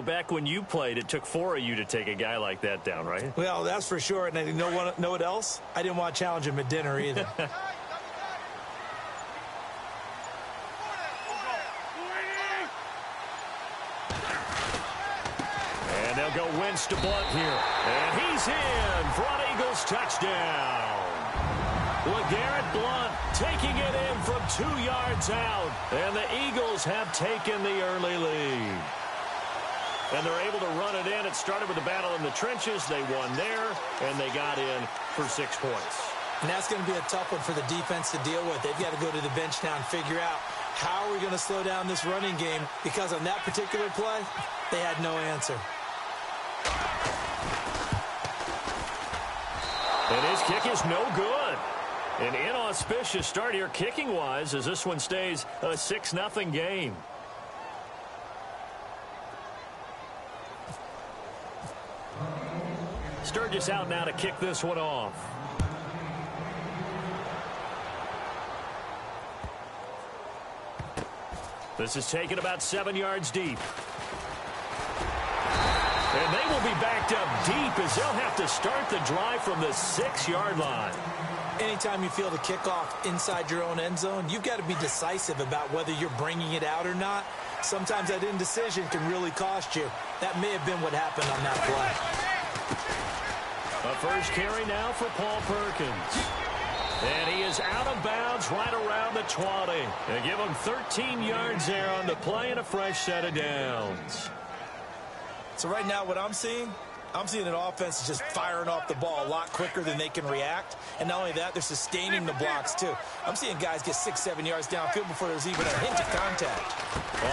Back when you played, it took 4 of you to take a guy like that down, right? Well, that's for sure. And you know what else? I didn't want to challenge him at dinner either. And they'll go Wentz to Blunt here. And he's in for an Eagles touchdown. LeGarrette Blunt taking it in from 2 yards out. And the Eagles have taken the early lead. And they're able to run it in. It started with a battle in the trenches. They won there, and they got in for 6 points. And that's going to be a tough one for the defense to deal with. They've got to go to the bench now and figure out how are we going to slow down this running game, because on that particular play, they had no answer. And his kick is no good. An inauspicious start here kicking-wise as this one stays a 6-0 game. Sturgis out now to kick this one off. This is taken about 7 yards deep. And they will be backed up deep as they'll have to start the drive from the 6-yard line. Anytime you feel the kickoff inside your own end zone, you've got to be decisive about whether you're bringing it out or not. Sometimes that indecision can really cost you. That may have been what happened on that play. A first carry now for Paul Perkins. And he is out of bounds right around the 20. They give him 13 yards there on the play and a fresh set of downs. So right now what I'm seeing an offense is just firing off the ball a lot quicker than they can react. And not only that, they're sustaining the blocks too. I'm seeing guys get 6-7 yards downfield before there's even a hint of contact.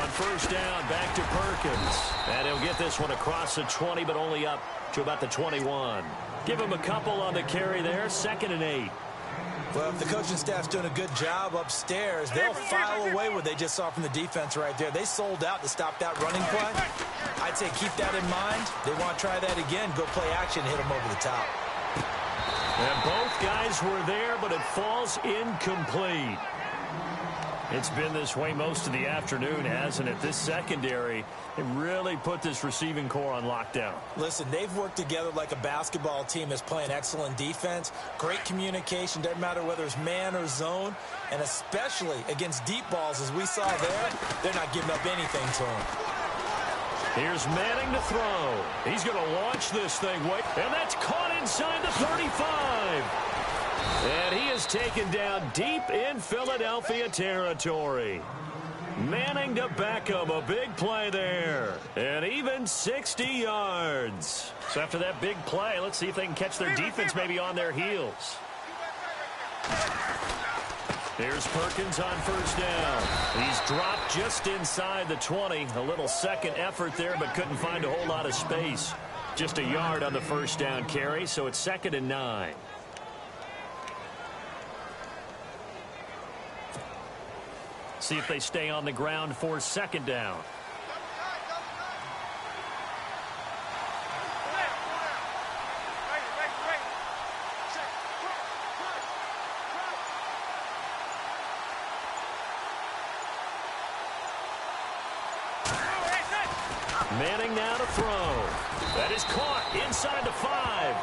On first down, back to Perkins. And he'll get this one across the 20, but only up to about the 21. Give him a couple on the carry there, 2nd and 8. Well, if the coaching staff's doing a good job upstairs, they'll file away what they just saw from the defense right there. They sold out to stop that running play. I'd say keep that in mind. They want to try that again, go play action, hit them over the top. And both guys were there, but it falls incomplete. It's been this way most of the afternoon, hasn't it? This secondary, it really put this receiving core on lockdown. Listen, they've worked together like a basketball team that's playing excellent defense. Great communication, doesn't matter whether it's man or zone. And especially against deep balls, as we saw there, they're not giving up anything to them. Here's Manning to throw. He's going to launch this thing. And that's caught inside the 35. And he is taken down deep in Philadelphia territory. Manning to Beckham, a big play there. And even 60 yards. So after that big play, let's see if they can catch their defense maybe on their heels. Here's Perkins on first down. He's dropped just inside the 20. A little second effort there, but couldn't find a whole lot of space. Just a yard on the first down carry, so it's 2nd and 9. See if they stay on the ground for 2nd down. Manning now to throw. That is caught inside the 5.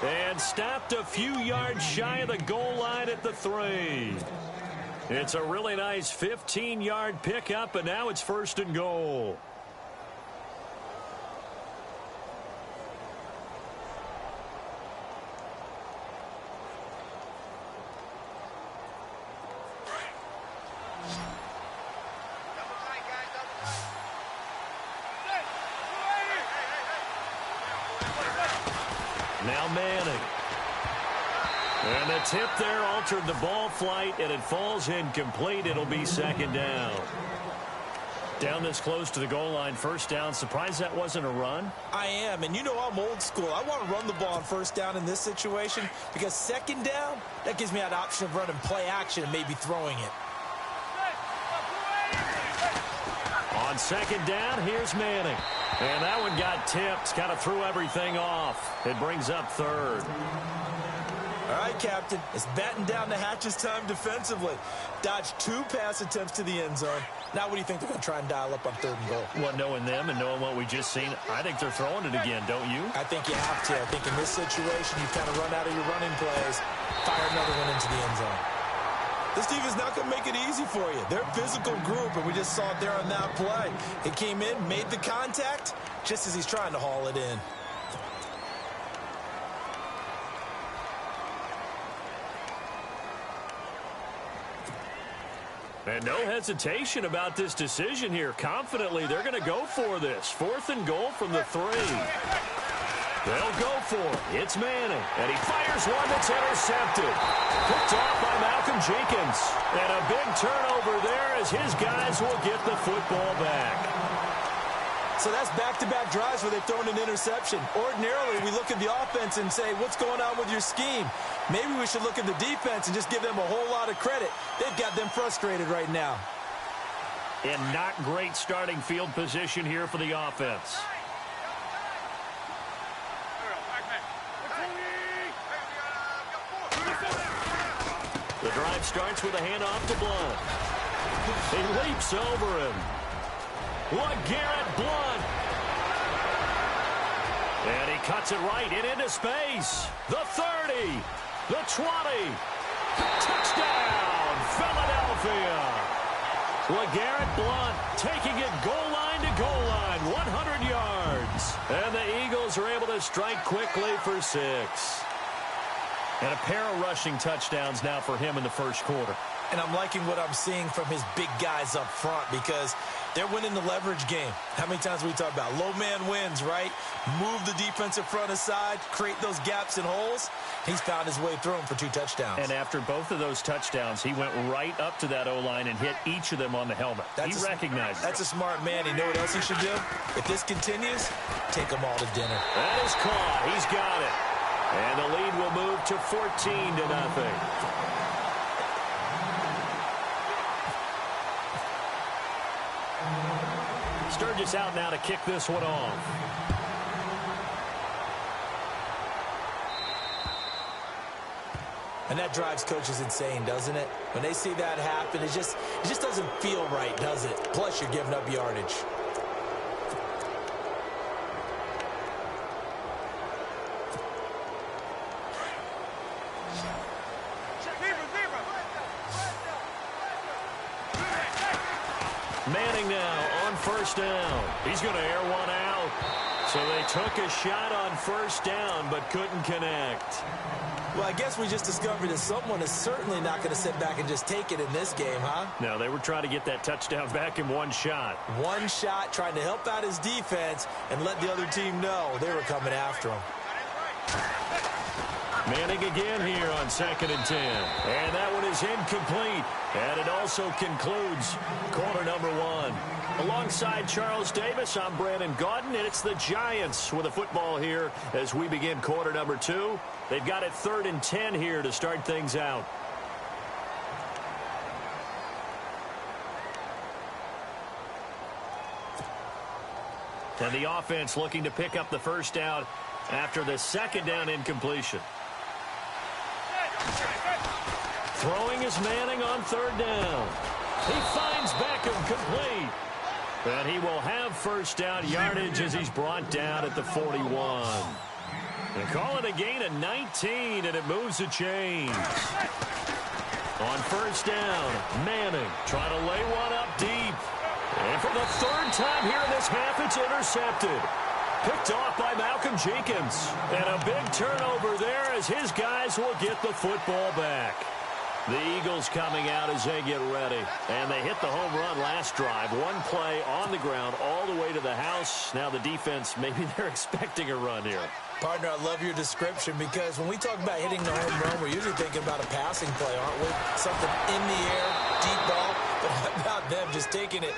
And stopped a few yards shy of the goal line at the 3. It's a really nice 15-yard pickup, and now it's 1st and goal. Now Manning. And the tip there altered the ball flight, and it falls incomplete. It'll be 2nd down. Down this close to the goal line, 1st down. Surprised that wasn't a run? I am, and you know I'm old school. I want to run the ball on 1st down in this situation because 2nd down, that gives me that option of running play action and maybe throwing it. On 2nd down, here's Manning. And that one got tipped, kind of threw everything off. It brings up 3rd. All right, Captain. It's batten down the hatches time defensively. Dodged 2 pass attempts to the end zone. Now what do you think they're going to try and dial up on 3rd and goal? Well, knowing them and knowing what we just seen, I think they're throwing it again, don't you? I think you have to. I think in this situation, you kind of run out of your running plays, fire another one into the end zone. This defense is not going to make it easy for you. They're a physical group, and we just saw it there on that play. He came in, made the contact, just as he's trying to haul it in. And no hesitation about this decision here. Confidently, they're going to go for this. 4th and goal from the 3. They'll go for it. It's Manning. And he fires one that's intercepted. Picked off by Malcolm Jenkins. And a big turnover there as his guys will get the football back. So that's back-to-back drives where they've thrown an interception. Ordinarily, we look at the offense and say, what's going on with your scheme? Maybe we should look at the defense and just give them a whole lot of credit. They've got them frustrated right now. And not great starting field position here for the offense. The drive starts with a handoff to Blunt. He leaps over him. LeGarrette Blunt. And he cuts it right and into space. The 30. The 20. Touchdown, Philadelphia. LeGarrette Blunt taking it goal line to goal line, 100 yards. And the Eagles are able to strike quickly for 6. And a pair of rushing touchdowns now for him in the first quarter. And I'm liking what I'm seeing from his big guys up front because they're winning the leverage game. How many times we talk about low man wins, right? Move the defensive front aside, create those gaps and holes. He's found his way through them for 2 touchdowns. And after both of those touchdowns, he went right up to that O-line and hit each of them on the helmet. He recognized it. That's a smart man. You know what else he should do? If this continues, take them all to dinner. That is caught. He's got it. And the lead will move to 14-0. Sturgis out now to kick this one off. And that drives coaches insane, doesn't it? When they see that happen, it just doesn't feel right, does it? Plus, you're giving up yardage. Manning now on first down. He's going to air one out. So they took a shot on first down but couldn't connect. Well, I guess we just discovered that someone is certainly not going to sit back and just take it in this game, huh? No, they were trying to get that touchdown back in one shot. One shot, trying to help out his defense and let the other team know they were coming after him. Manning again here on 2nd and 10. And that one is incomplete. And it also concludes quarter number 1. Alongside Charles Davis, I'm Brandon Gaudin, and it's the Giants with a football here as we begin quarter number 2. They've got it 3rd and 10 here to start things out. And the offense looking to pick up the first down after the 2nd down incompletion. Throwing is Manning on 3rd down. He finds Beckham complete. And he will have first down yardage as he's brought down at the 41. They call it a gain of 19, and it moves the chains. On first down, Manning trying to lay one up deep. And for the 3rd time here in this half, it's intercepted. Picked off by Malcolm Jenkins. And a big turnover there as his guys will get the football back. The Eagles coming out as they get ready. And they hit the home run last drive. One play on the ground all the way to the house. Now the defense, maybe they're expecting a run here. Partner, I love your description because when we talk about hitting the home run, we're usually thinking about a passing play, aren't we? Something in the air, deep ball. But how about them just taking it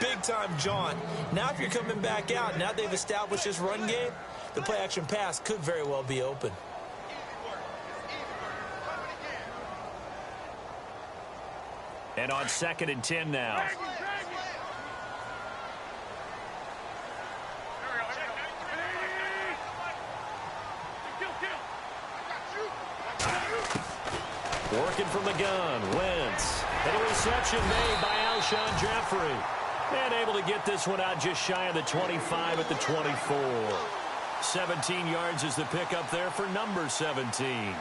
big-time jaunt? Now if you're coming back out, now they've established this run game, the play-action pass could very well be open. And on 2nd and 10 now. Working from the gun, Wentz. And a reception made by Alshon Jeffrey. And able to get this one out just shy of the 25 at the 24. 17 yards is the pickup there for number 17.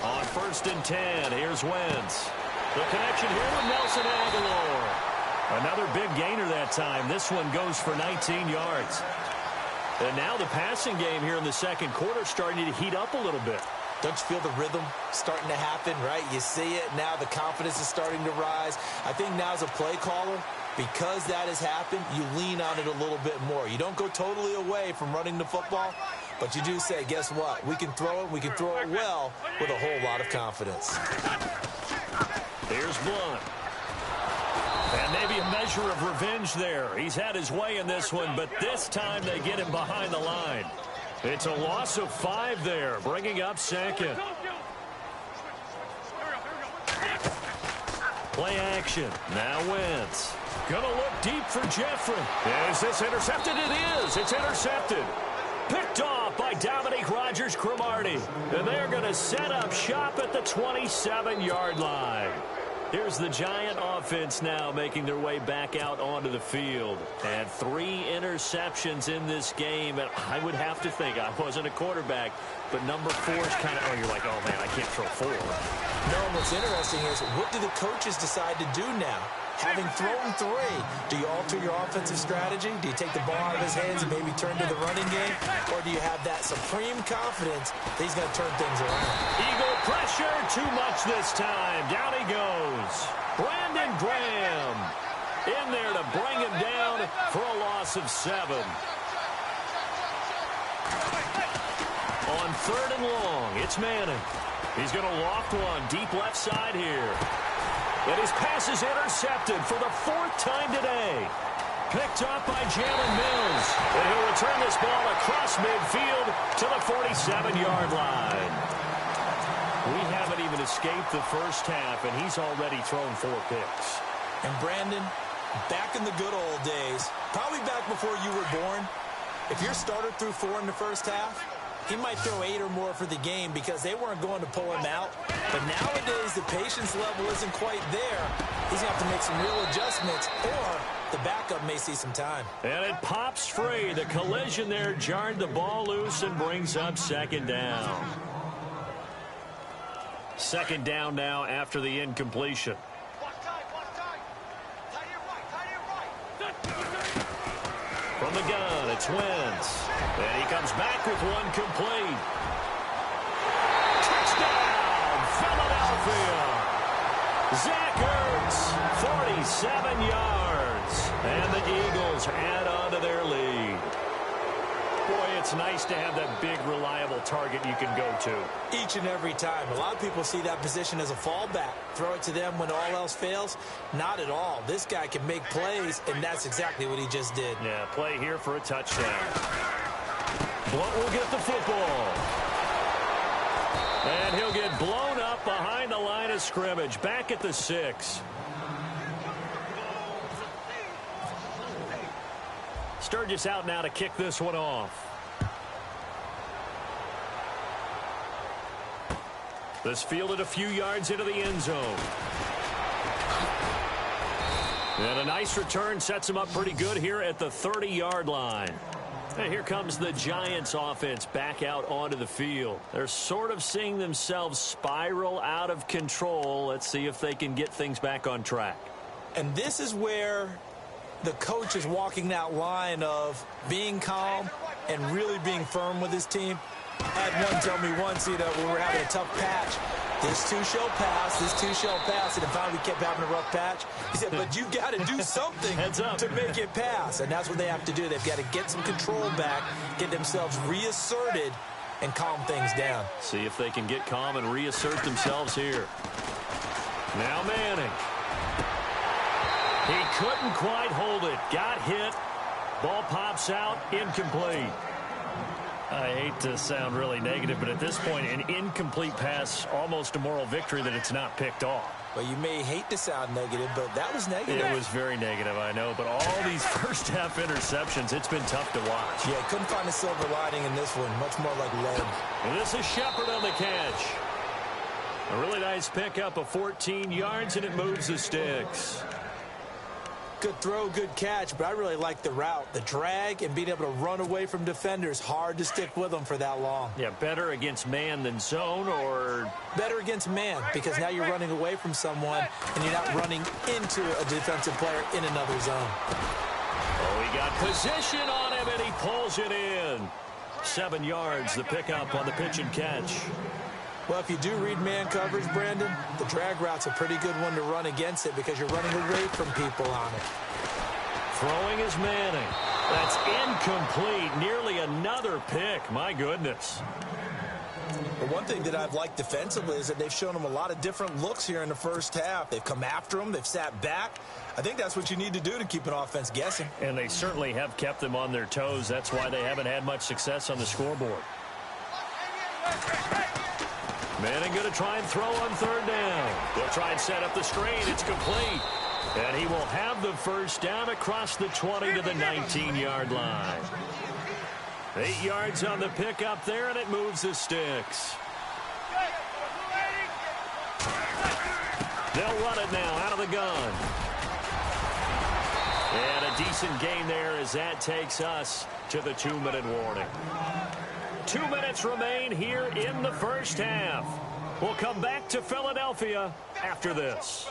On 1st and 10, here's Wentz. The connection here with Nelson Aguilar. Another big gainer that time. This one goes for 19 yards. And now the passing game here in the second quarter starting to heat up a little bit. Don't you feel the rhythm starting to happen, right? You see it. Now the confidence is starting to rise. I think now as a play caller, because that has happened, you lean on it a little bit more. You don't go totally away from running the football, but you do say, guess what? We can throw it. We can throw it well with a whole lot of confidence. Here's Blunt. And maybe a measure of revenge there. He's had his way in this one, but this time they get him behind the line. It's a loss of 5 there, bringing up second. Play action. Now Wentz. Gonna look deep for Jeffrey. Is this intercepted? It is. It's intercepted. Picked off by Dominique Rodgers-Cromartie. And they're going to set up shop at the 27-yard line. Here's the Giant offense now making their way back out onto the field. And 3 interceptions in this game. And I would have to think, I wasn't a quarterback, but number 4 is kind of, you're like, oh, man, I can't throw 4. No, what's interesting is, what do the coaches decide to do now? Having thrown 3, do you alter your offensive strategy? Do you take the ball out of his hands and maybe turn to the running game? Or do you have that supreme confidence that he's going to turn things around? Eagle pressure, too much this time. Down he goes. Brandon Graham in there to bring him down for a loss of 7. On 3rd and long, it's Manning. He's going to loft one deep left side here. And his pass is intercepted for the 4th time today. Picked up by Jalen Mills. And he'll return this ball across midfield to the 47-yard line. We haven't even escaped the first half, and he's already thrown 4 picks. And Brandon, back in the good old days, probably back before you were born, if your starter threw 4 in the first half, he might throw 8 or more for the game because they weren't going to pull him out. But nowadays, the patience level isn't quite there. He's going to have to make some real adjustments, or the backup may see some time. And it pops free. The collision there jarred the ball loose and brings up 2nd down. 2nd down now after the incompletion. From the gun, it's Wentz. And he comes back with one complete. Touchdown, Philadelphia. Zach Ertz, 47 yards. And the Eagles add on to their lead. Boy, it's nice to have that big, reliable target you can go to. Each and every time. A lot of people see that position as a fallback. Throw it to them when all else fails. Not at all. This guy can make plays, and that's exactly what he just did. Yeah, play here for a touchdown. Blunt will get the football. And he'll get blown up behind the line of scrimmage. Back at the 6. Sturgis out now to kick this one off. This fielded a few yards into the end zone. And a nice return sets him up pretty good here at the 30-yard line. And here comes the Giants offense back out onto the field. They're sort of seeing themselves spiral out of control. Let's see if they can get things back on track. And this is where the coach is walking that line of being calm and really being firm with his team. I had one tell me once, when we were having a tough patch, this too shall pass, this too shall pass, and finally we kept having a rough patch. He said, but you got to do something to make it pass, and that's what they have to do. They've got to get some control back, get themselves reasserted, and calm things down. See if they can get calm and reassert themselves here. Now Manning. He couldn't quite hold it. Got hit. Ball pops out. Incomplete. I hate to sound really negative, but at this point, an incomplete pass, almost a moral victory that it's not picked off. Well, you may hate to sound negative, but that was negative. It was very negative, I know. But all these first-half interceptions, it's been tough to watch. Yeah, couldn't find a silver lining in this one. Much more like lead. And this is Shepard on the catch. A really nice pickup of 14 yards, and it moves the sticks. Good throw, good catch, but I really like the route. The drag and being able to run away from defenders, hard to stick with them for that long. Yeah, better against man than zone, or... Better against man, because now you're running away from someone and you're not running into a defensive player in another zone. Oh, he got position on him, and he pulls it in. 7 yards, the pickup on the pitch and catch. Well, if you do read man coverage, Brandon, the drag route's a pretty good one to run against it because you're running away from people on it. Throwing is Manning. That's incomplete. Nearly another pick. My goodness. But one thing that I've liked defensively is that they've shown them a lot of different looks here in the first half. They've come after them. They've sat back. I think that's what you need to do to keep an offense guessing. And they certainly have kept them on their toes. That's why they haven't had much success on the scoreboard. Manning going to try and throw on third down. He'll try and set up the screen. It's complete. And he will have the first down across the 20 to the 19-yard line. 8 yards on the pickup there, and it moves the sticks. They'll run it now out of the gun. And a decent gain there as that takes us to the 2-minute warning. 2 minutes remain here in the first half. We'll come back to Philadelphia after this.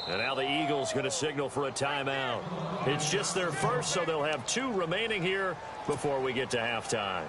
And now the Eagles going to signal for a timeout. It's just their first, so they'll have 2 remaining here before we get to halftime.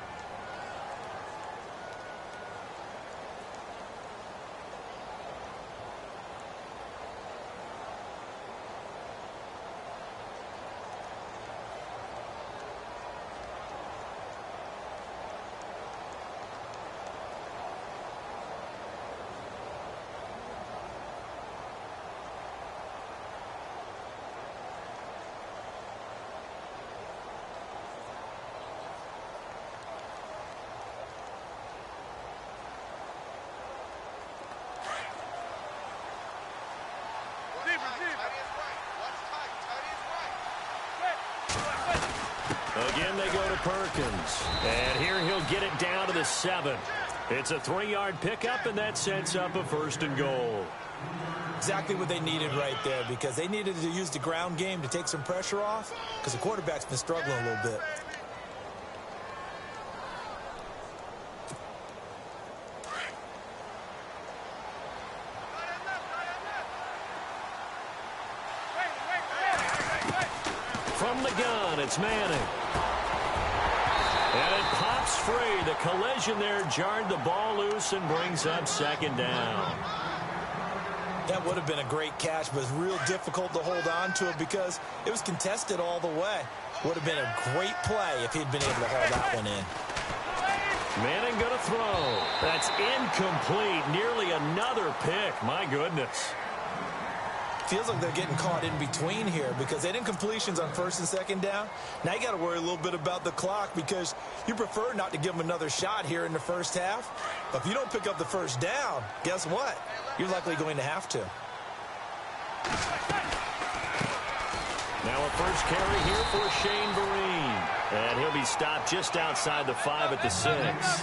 Again, they go to Perkins. And here he'll get it down to the 7. It's a 3-yard pickup, and that sets up a 1st and goal. Exactly what they needed right there, because they needed to use the ground game to take some pressure off, because the quarterback's been struggling a little bit. From the gun, it's Manning. And it pops free. The collision there jarred the ball loose and brings up 2nd down. That would have been a great catch, but it's real difficult to hold on to it because it was contested all the way. Would have been a great play if he'd been able to hold that one in. Manning going to throw. That's incomplete. Nearly another pick. My goodness. Feels like they're getting caught in between here because they didn't completions on 1st and 2nd down. Now you got to worry a little bit about the clock because you prefer not to give them another shot here in the first half. But if you don't pick up the 1st down, guess what? You're likely going to have to. Now a first carry here for Shane Vereen. And he'll be stopped just outside the 5 at the 6.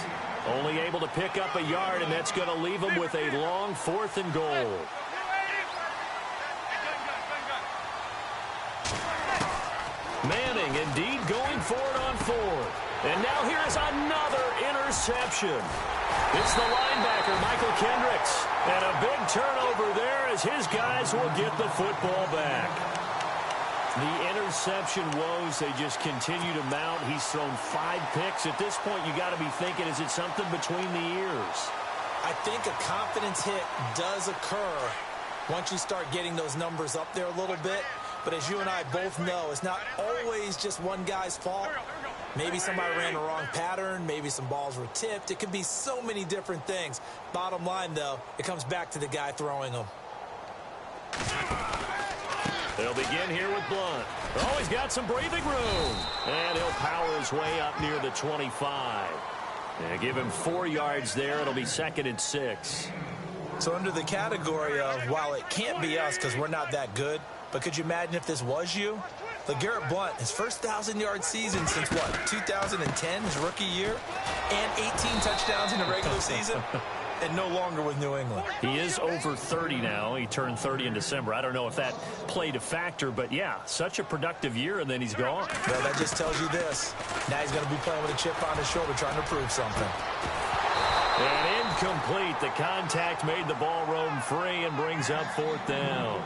Only able to pick up a yard, and that's going to leave him with a long 4th and goal. Manning indeed going for it on 4th. And now here's another interception. It's the linebacker, Michael Kendricks. And a big turnover there as his guys will get the football back. The interception woes, they just continue to mount. He's thrown 5 picks. At this point, you got to be thinking, is it something between the ears? I think a confidence hit does occur once you start getting those numbers up there a little bit. But as you and I both know, it's not always just one guy's fault. Maybe somebody ran the wrong pattern. Maybe some balls were tipped. It could be so many different things. Bottom line, though, it comes back to the guy throwing them. They'll begin here with Blunt. Oh, he's got some breathing room. And he'll power his way up near the 25. And give him 4 yards there. It'll be 2nd and 6. So under the category of, while it can't be us because we're not that good, but could you imagine if this was you? LeGarrette Blunt, his first 1,000-yard season since, what, 2010, his rookie year? And 18 touchdowns in the regular season? And no longer with New England. He is over 30 now. He turned 30 in December. I don't know if that played a factor, but yeah, such a productive year, and then he's gone. Well, that just tells you this. Now he's going to be playing with a chip on his shoulder trying to prove something. And incomplete. The contact made the ball roam free and brings up 4th down.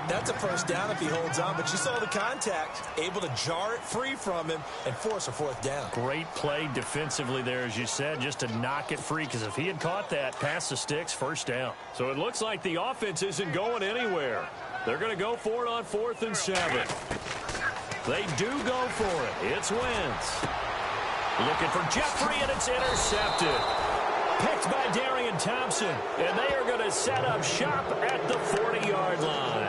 That's a first down if he holds on, but you saw the contact, able to jar it free from him and force a 4th down. Great play defensively there, as you said, just to knock it free, because if he had caught that, past the sticks, first down. So it looks like the offense isn't going anywhere. They're going to go for it on 4th and 7. They do go for it. It's Wentz. Looking for Jeffrey, and it's intercepted. Picked by Darian Thompson, and they are going to set up shop at the 40-yard line.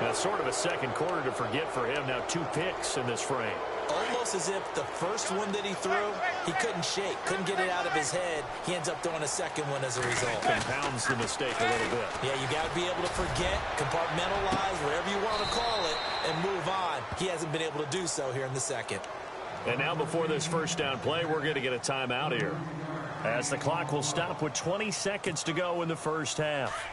That's sort of a second quarter to forget for him. Now 2 picks in this frame. Almost as if the first one that he threw, he couldn't shake, couldn't get it out of his head. He ends up throwing a second one as a result. Compounds the mistake a little bit. Yeah, you got to be able to forget, compartmentalize, whatever you want to call it, and move on. He hasn't been able to do so here in the second. And now before this first down play, we're going to get a timeout here, as the clock will stop with 20 seconds to go in the first half.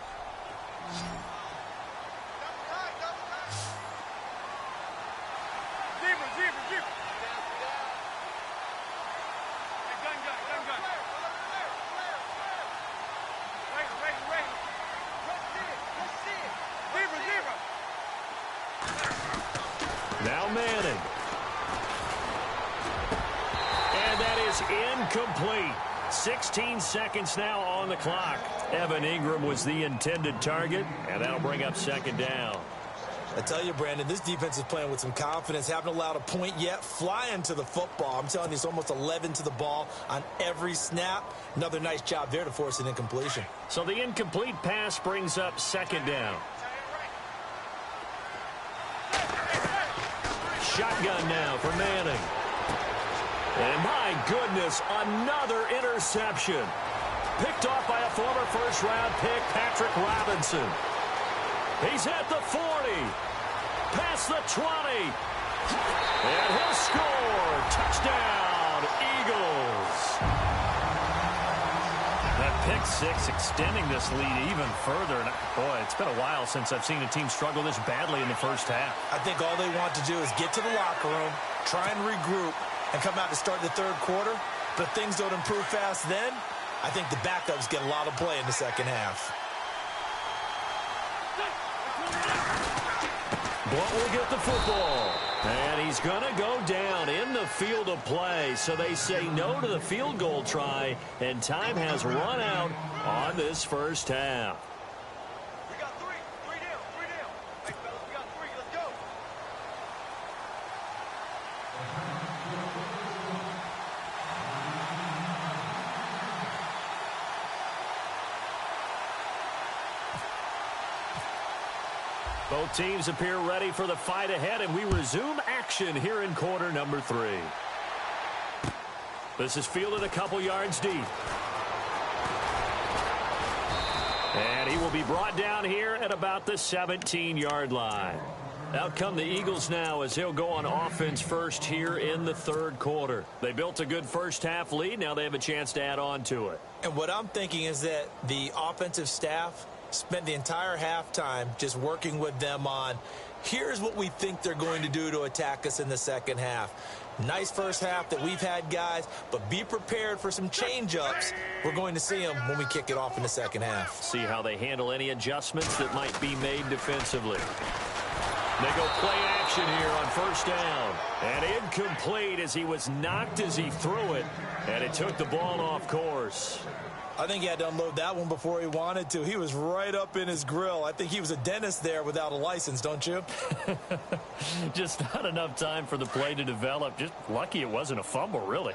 Now Manning. And that is incomplete. 16 seconds now on the clock. Evan Ingram was the intended target, and that'll bring up 2nd down. I tell you, Brandon, this defense is playing with some confidence. Haven't allowed a point yet. Flying to the football. I'm telling you, it's almost 11 to the ball on every snap. Another nice job there to force an incompletion. So the incomplete pass brings up 2nd down. Shotgun now for Manning. And my goodness, another interception. Picked off by a former first-round pick, Patrick Robinson. He's at the 40. Past the 20. And he'll score. Touchdown, Eagles. That pick 6 extending this lead even further. And boy, it's been a while since I've seen a team struggle this badly in the first half. I think all they want to do is get to the locker room, try and regroup, and come out to start the third quarter. But if things don't improve fast then, I think the backups get a lot of play in the second half. Blunt will get the football. And he's going to go down in the field of play. So they say no to the field goal try, and time has run out on this first half. We got 3. 3 down. 3 down. Hey, fellas, we got 3. Let's go. Both teams appear ready for the fight ahead, and we resume action here in quarter number 3. This is fielded a couple yards deep. And he will be brought down here at about the 17-yard line. Out come the Eagles now as he'll go on offense first here in the third quarter. They built a good first half lead. Now they have a chance to add on to it. And what I'm thinking is that the offensive staff spent the entire halftime just working with them on, here's what we think they're going to do to attack us in the second half. Nice first half that we've had, guys, but be prepared for some change-ups. We're going to see them when we kick it off in the second half. See how they handle any adjustments that might be made defensively. They go play action here on first down. And incomplete as he was knocked as he threw it. And it took the ball off course. I think he had to unload that one before he wanted to. He was right up in his grill. I think he was a dentist there without a license, don't you? Just not enough time for the play to develop. Just lucky it wasn't a fumble, really.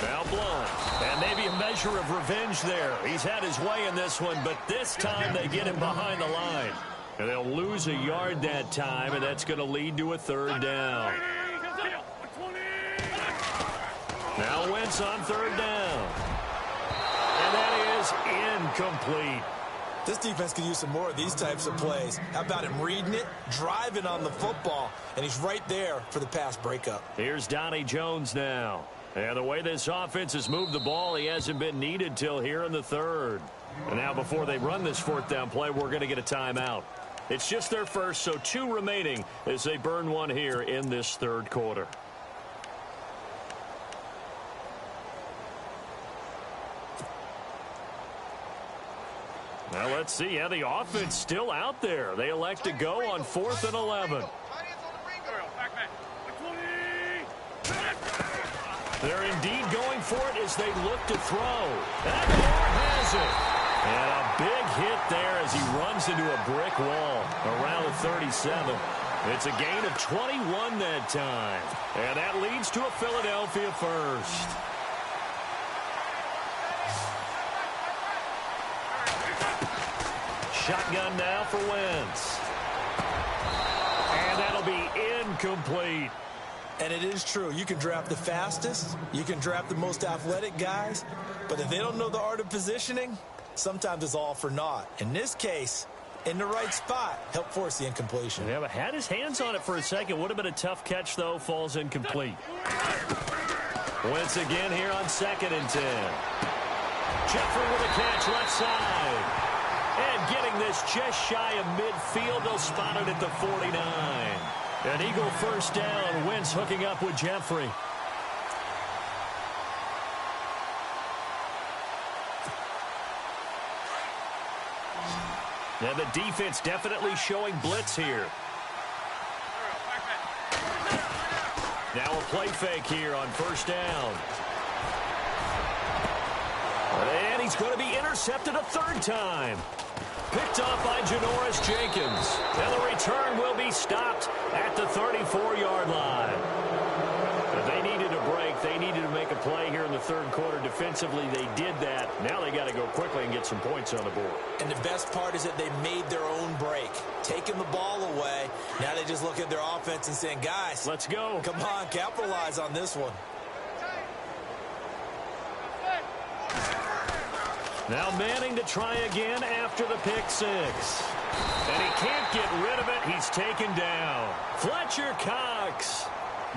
Now blown. And maybe a measure of revenge there. He's had his way in this one, but this time they get him behind the line. And they'll lose a yard that time, and that's going to lead to a third down. Now Wentz on third down. And that is incomplete. This defense could use some more of these types of plays. How about him reading it, driving on the football, and he's right there for the pass breakup. Here's Donnie Jones now. And the way this offense has moved the ball, he hasn't been needed till here in the third. And now before they run this fourth down play, we're going to get a timeout. It's just their first, so 2 remaining as they burn one here in this third quarter. Now let's see. Yeah, the offense still out there. They elect to go on 4th and 11. They're indeed going for it as they look to throw. And Moore has it. And a big hit there as he runs into a brick wall around the 37. It's a gain of 21 that time. And that leads to a Philadelphia first. Shotgun now for Wentz. And that'll be incomplete. And it is true. You can draft the fastest. You can draft the most athletic guys. But if they don't know the art of positioning, sometimes it's all for naught. In this case, in the right spot, helped force the incompletion. Yeah, but had his hands on it for a second. Would have been a tough catch, though. Falls incomplete. Wentz again here on 2nd and 10. Jeffrey with a catch left side. And getting this just shy of midfield. They'll spot it at the 49. An Eagle first down. Wentz hooking up with Jeffrey. And the defense definitely showing blitz here. Now a play fake here on first down. And he's going to be intercepted a third time. Picked off by Janoris Jenkins. And the return will be stopped at the 34-yard line. But they needed a break. They needed to make a play here in the third quarter. Defensively, they did that. Now they got to go quickly and get some points on the board. And the best part is that they made their own break. Taking the ball away. Now they just look at their offense and saying, guys, let's go. Come on, capitalize on this one. Now Manning to try again after the pick six. And he can't get rid of it. He's taken down. Fletcher Cox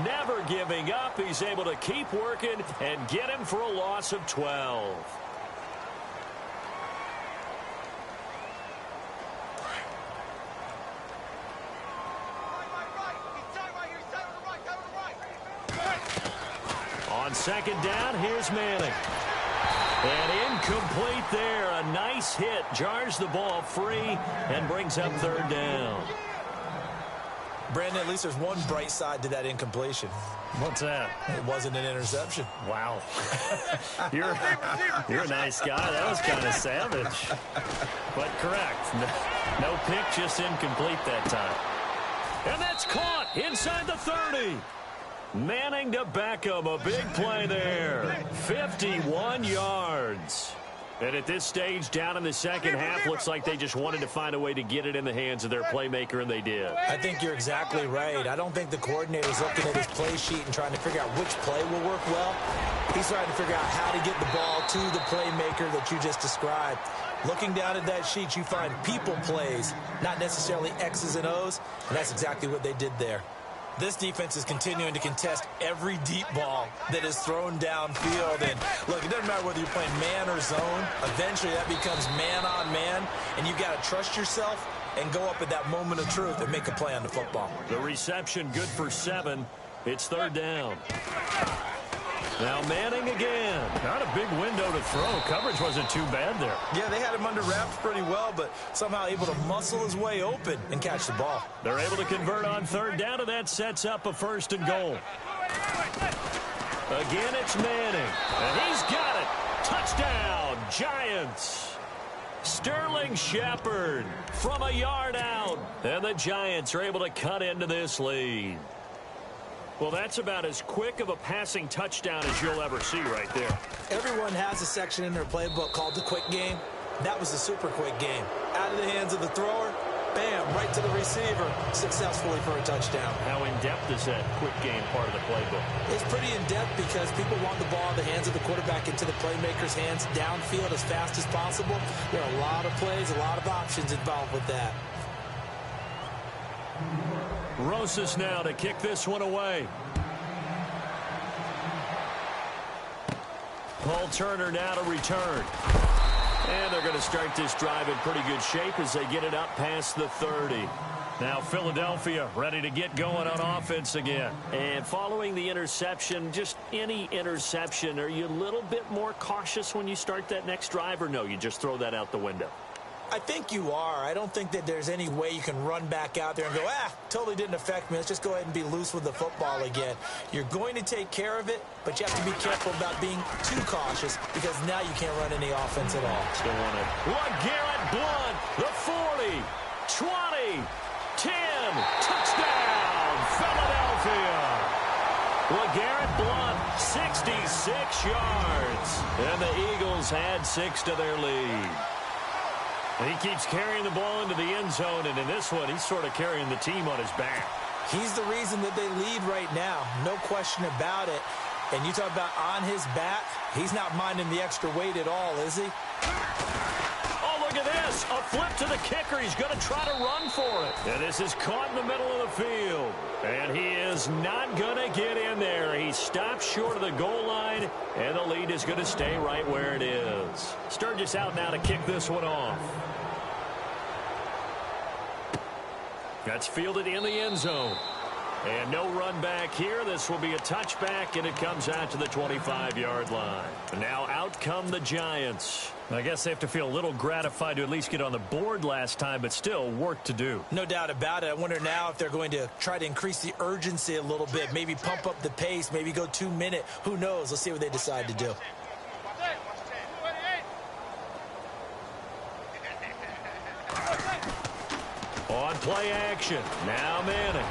never giving up. He's able to keep working and get him for a loss of 12. On 2nd down, here's Manning. And incomplete there. A nice hit. Jars the ball free and brings up 3rd down. Brandon, at least there's one bright side to that incompletion. What's that? It wasn't an interception. Wow. You're a nice guy. That was kind of savage. But correct. No pick, just incomplete that time. And that's caught inside the 30. Manning to Beckham, a big play there. 51 yards. And at this stage, down in the second half, looks like they just wanted to find a way to get it in the hands of their playmaker, and they did. I think you're exactly right. I don't think the coordinator's looking at his play sheet and trying to figure out which play will work well. He's trying to figure out how to get the ball to the playmaker that you just described. Looking down at that sheet, you find people plays, not necessarily X's and O's, and that's exactly what they did there. This defense is continuing to contest every deep ball that is thrown downfield. And, look, it doesn't matter whether you're playing man or zone. Eventually, that becomes man-on-man, and you've got to trust yourself and go up at that moment of truth and make a play on the football. The reception good for 7. It's 3rd down. Now Manning again. Not a big window to throw. Coverage wasn't too bad there. Yeah, they had him under wraps pretty well, but somehow able to muscle his way open and catch the ball. They're able to convert on third down, and that sets up a 1st and goal. Again, it's Manning, and he's got it. Touchdown, Giants. Sterling Shepard from a yard out, and the Giants are able to cut into this lead. Well, that's about as quick of a passing touchdown as you'll ever see right there. Everyone has a section in their playbook called the quick game. That was the super quick game. Out of the hands of the thrower, bam, right to the receiver, successfully for a touchdown. How in-depth is that quick game part of the playbook? It's pretty in-depth because people want the ball in the hands of the quarterback into the playmaker's hands downfield as fast as possible. There are a lot of plays, a lot of options involved with that. Rosas now to kick this one away. Paul Turner now to return. And they're going to start this drive in pretty good shape as they get it up past the 30. Now Philadelphia ready to get going on offense again. And following the interception, just any interception, are you a little bit more cautious when you start that next drive, or no, you just throw that out the window? I think you are. I don't think that there's any way you can run back out there and go, totally didn't affect me. Let's just go ahead and be loose with the football again. You're going to take care of it, but you have to be careful about being too cautious because now you can't run any offense at all. Still want it. LeGarrette Blount, the 40, 20, 10, touchdown, Philadelphia. LeGarrette Blount, 66 yards. And the Eagles add 6 to their lead. And he keeps carrying the ball into the end zone, and in this one, he's sort of carrying the team on his back. He's the reason that they lead right now, no question about it. And you talk about on his back, he's not minding the extra weight at all, is he? Oh, look at this. A flip to the kicker. He's going to try to run for it. And this is caught in the middle of the field. And he is not going to get in there. He stops short of the goal line, and the lead is going to stay right where it is. Sturgis out now to kick this one off. That's fielded in the end zone. And no run back here. This will be a touchback, and it comes out to the 25-yard line. Now out come the Giants. I guess they have to feel a little gratified to at least get on the board last time, but still work to do. No doubt about it. I wonder now if they're going to try to increase the urgency a little bit, maybe pump up the pace, maybe go 2-minute. Who knows? Let's see what they decide to do. On play action. Now Manning.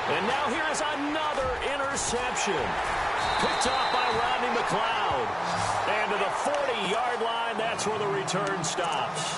And now here is another interception. Picked off by Rodney McLeod. And to the 40-yard line, that's where the return stops.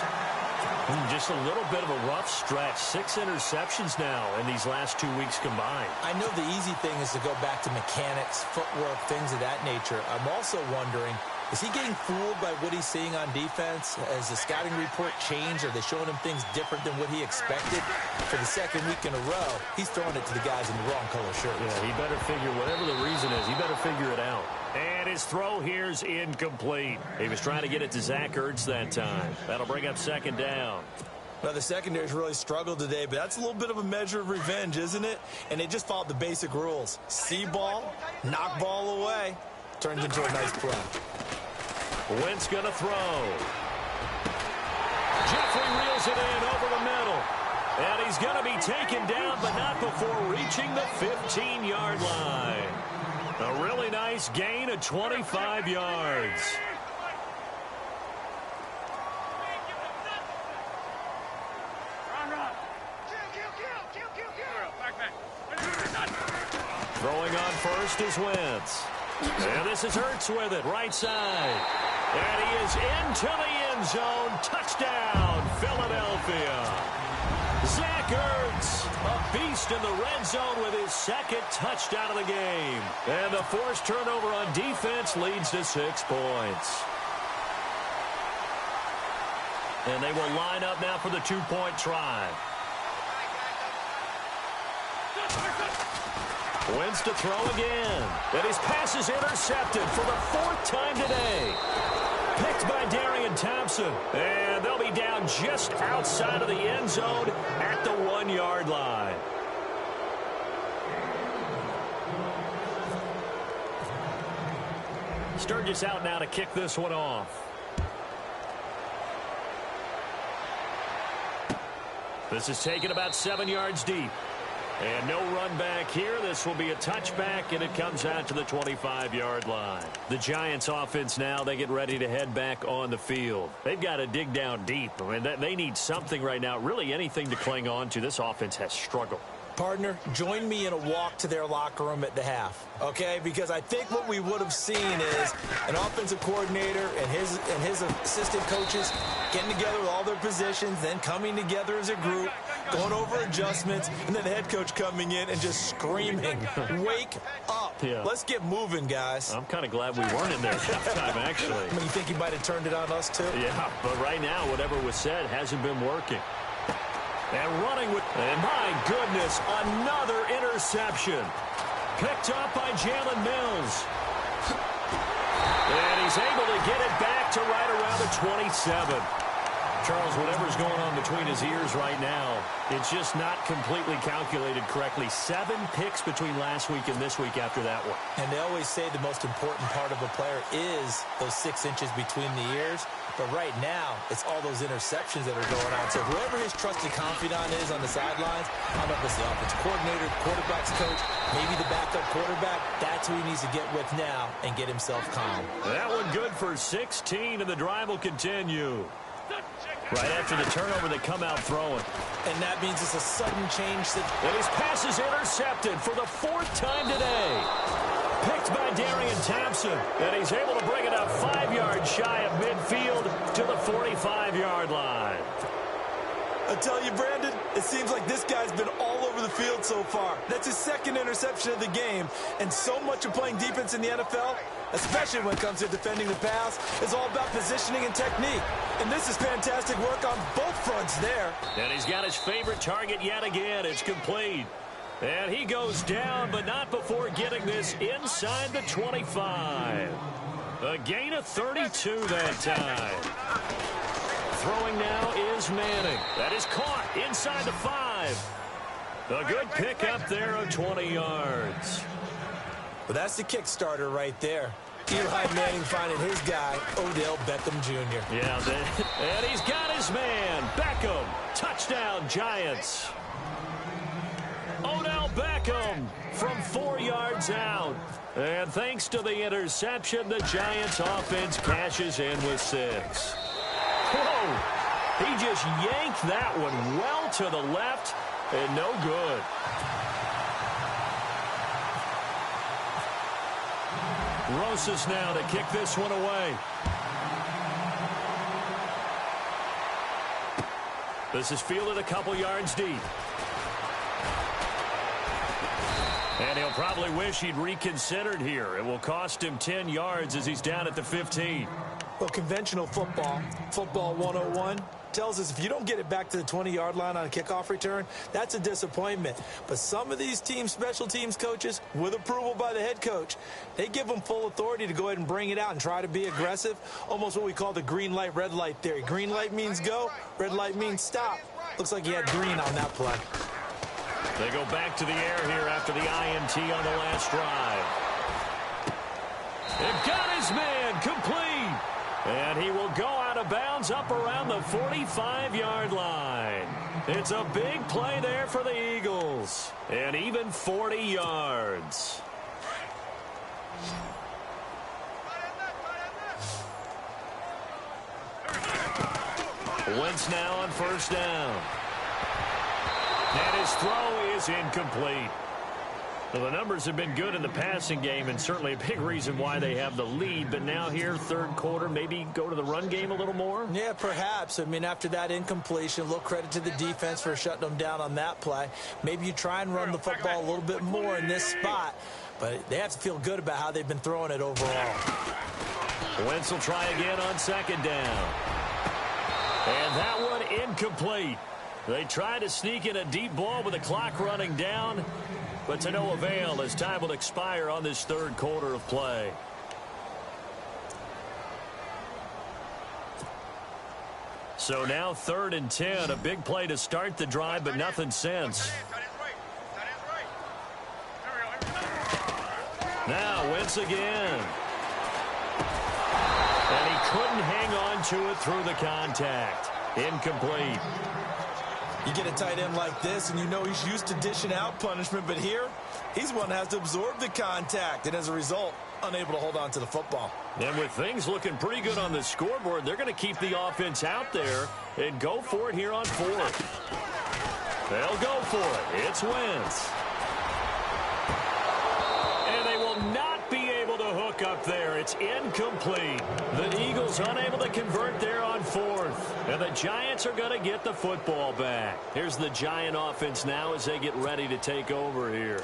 Just a little bit of a rough stretch. 6 interceptions now in these last 2 weeks combined. I know the easy thing is to go back to mechanics, footwork, things of that nature. I'm also wondering, is he getting fooled by what he's seeing on defense? Has the scouting report changed? Are they showing him things different than what he expected? For the second week in a row, he's throwing it to the guys in the wrong color shirts. Yeah, he better figure, whatever the reason is, he better figure it out. And his throw here's incomplete. He was trying to get it to Zach Ertz that time. That'll bring up 2nd down. Well, the secondary's really struggled today, but that's a little bit of a measure of revenge, isn't it? And they just followed the basic rules. See ball, knock ball away. Turns into a nice play. Wentz going to throw. Jeffrey reels it in over the middle. And he's going to be taken down, but not before reaching the 15-yard line. A really nice gain of 25 yards. Throwing on first is Wentz. And this is Ertz with it, right side. And he is into the end zone. Touchdown, Philadelphia. Zach Ertz, a beast in the red zone with his 2nd touchdown of the game. And the forced turnover on defense leads to 6 points. And they will line up now for the 2-point try. Wentz to throw again. And his pass is intercepted for the 4th time today. Picked by Darian Thompson. And they'll be down just outside of the end zone at the 1-yard line. Sturgis out now to kick this one off. This is taken about 7 yards deep. And no run back here. This will be a touchback, and it comes out to the 25-yard line. The Giants offense now, they get ready to head back on the field. They've got to dig down deep. I mean, they need something right now, really anything to cling on to. This offense has struggled. Partner, join me in a walk to their locker room at the half, okay? Because I think what we would have seen is an offensive coordinator and his assistant coaches getting together with all their positions, then coming together as a group, going over adjustments, and then the head coach coming in and just screaming, wake up. Yeah. Let's get moving, guys. I'm kind of glad we weren't in there that time, actually. I mean, you think he might have turned it on us, too? Yeah, but right now, whatever was said hasn't been working. And running with, and my goodness, another interception. Picked up by Jalen Mills. And he's able to get it back to right around the 27. Charles, whatever's going on between his ears right now, it's just not completely calculated correctly. 7 picks between last week and this week after that one. And they always say the most important part of a player is those 6 inches between the ears. But right now, it's all those interceptions that are going on. So whoever his trusted confidant is on the sidelines, I don't know if it's the offensive coordinator, quarterback's coach, maybe the backup quarterback, that's who he needs to get with now and get himself calm. That one good for 16, and the drive will continue. Right after the turnover, they come out throwing. And that means it's a sudden change. And his pass is intercepted for the 4th time today. Picked by Darian Thompson. And he's able to bring it up 5 yards shy of midfield to the 45-yard line. I tell you, Brandon, it seems like this guy's been all over the field so far. That's his 2nd interception of the game. And so much of playing defense in the NFL, especially when it comes to defending the pass, is all about positioning and technique. And this is fantastic work on both fronts there. And he's got his favorite target yet again. It's complete. And he goes down, but not before getting this inside the 25. A gain of 32 that time. Throwing now is Manning. That is caught inside the 5. A good pick up there of 20 yards. Well, that's the kick starter right there. Eli Manning finding his guy, Odell Beckham Jr. Yeah, and he's got his man, Beckham. Touchdown, Giants. Odell Beckham from 4 yards out. And thanks to the interception, the Giants offense cashes in with 6. Whoa! He just yanked that one well to the left and no good. Rosas now to kick this one away. This is fielded a couple yards deep. And he'll probably wish he'd reconsidered here. It will cost him 10 yards as he's down at the 15. Well, conventional football 101, tells us if you don't get it back to the 20-yard line on a kickoff return, that's a disappointment. But some of these teams, special teams coaches, with approval by the head coach, they give them full authority to go ahead and bring it out and try to be aggressive, almost what we call the green light, red light theory. Green light means go, red light means stop. Looks like he had green on that play. They go back to the air here after the INT on the last drive. They've got his man complete. And he will go out of bounds up around the 45-yard line. It's a big play there for the Eagles. And even 40 yards. Wentz now on first down. And his throw is incomplete. Well, the numbers have been good in the passing game, and certainly a big reason why they have the lead. But now here, third quarter, maybe go to the run game a little more? Yeah, perhaps. I mean, after that incompletion, a little credit to the defense for shutting them down on that play. Maybe you try and run the football a little bit more in this spot. But they have to feel good about how they've been throwing it overall. Wentz will try again on second down. And that one incomplete. They try to sneak in a deep ball with the clock running down, but to no avail as time will expire on this third quarter of play. So now 3rd and 10, a big play to start the drive, but nothing since. Now Wentz again. And he couldn't hang on to it through the contact. Incomplete. You get a tight end like this, and you know he's used to dishing out punishment, but here, he's one that has to absorb the contact, and as a result, unable to hold on to the football. And with things looking pretty good on the scoreboard, they're going to keep the offense out there and go for it here on fourth. They'll go for it. It's Wentz. And they will not be able to hook up there. It's incomplete. The Eagles unable to convert there on fourth. And the Giants are going to get the football back. Here's the Giant offense now as they get ready to take over here.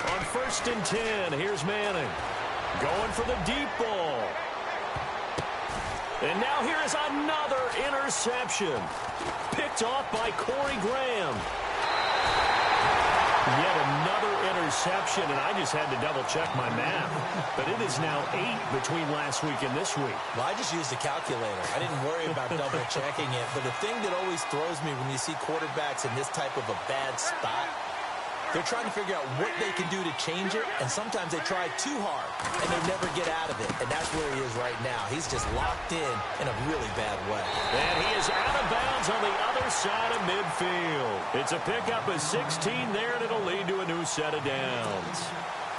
On 1st and 10, here's Manning. Going for the deep ball. And now here is another interception. Picked off by Corey Graham. Yet another interception, and I just had to double-check my math. But it is now 8 between last week and this week. Well, I just used a calculator. I didn't worry about double-checking it. But the thing that always throws me when you see quarterbacks in this type of a bad spot, they're trying to figure out what they can do to change it, and sometimes they try too hard, and they never get out of it. And that's where he is right now. He's just locked in a really bad way. And he is out of bounds on the other side of midfield. It's a pickup of 16 there, and it'll lead to a new set of downs.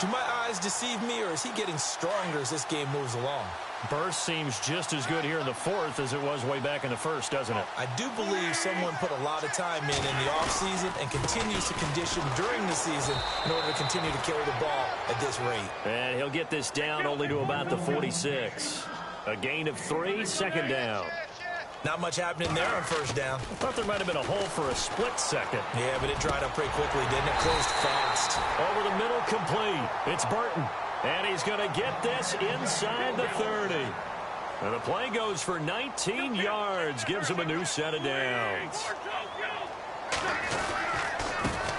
Do my eyes deceive me, or is he getting stronger as this game moves along? Burst seems just as good here in the fourth as it was way back in the first, doesn't it? I do believe someone put a lot of time in the offseason and continues to condition during the season in order to continue to carry the ball at this rate. And he'll get this down only to about the 46. A gain of 3, second down. Not much happening there on first down. I thought there might have been a hole for a split second. Yeah, but it dried up pretty quickly, didn't it? Closed fast. Over the middle, complete. It's Burton. And he's going to get this inside the 30. And the play goes for 19 yards. Gives him a new set of downs.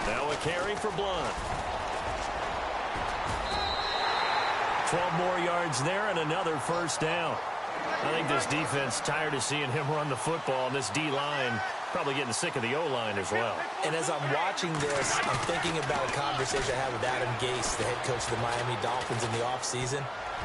Now a carry for Blunt. 12 more yards there and another first down. I think this defense tired of seeing him run the football, and this D-line probably getting sick of the O-line as well. And as I'm watching this, I'm thinking about a conversation I had with Adam Gase, the head coach of the Miami Dolphins in the offseason.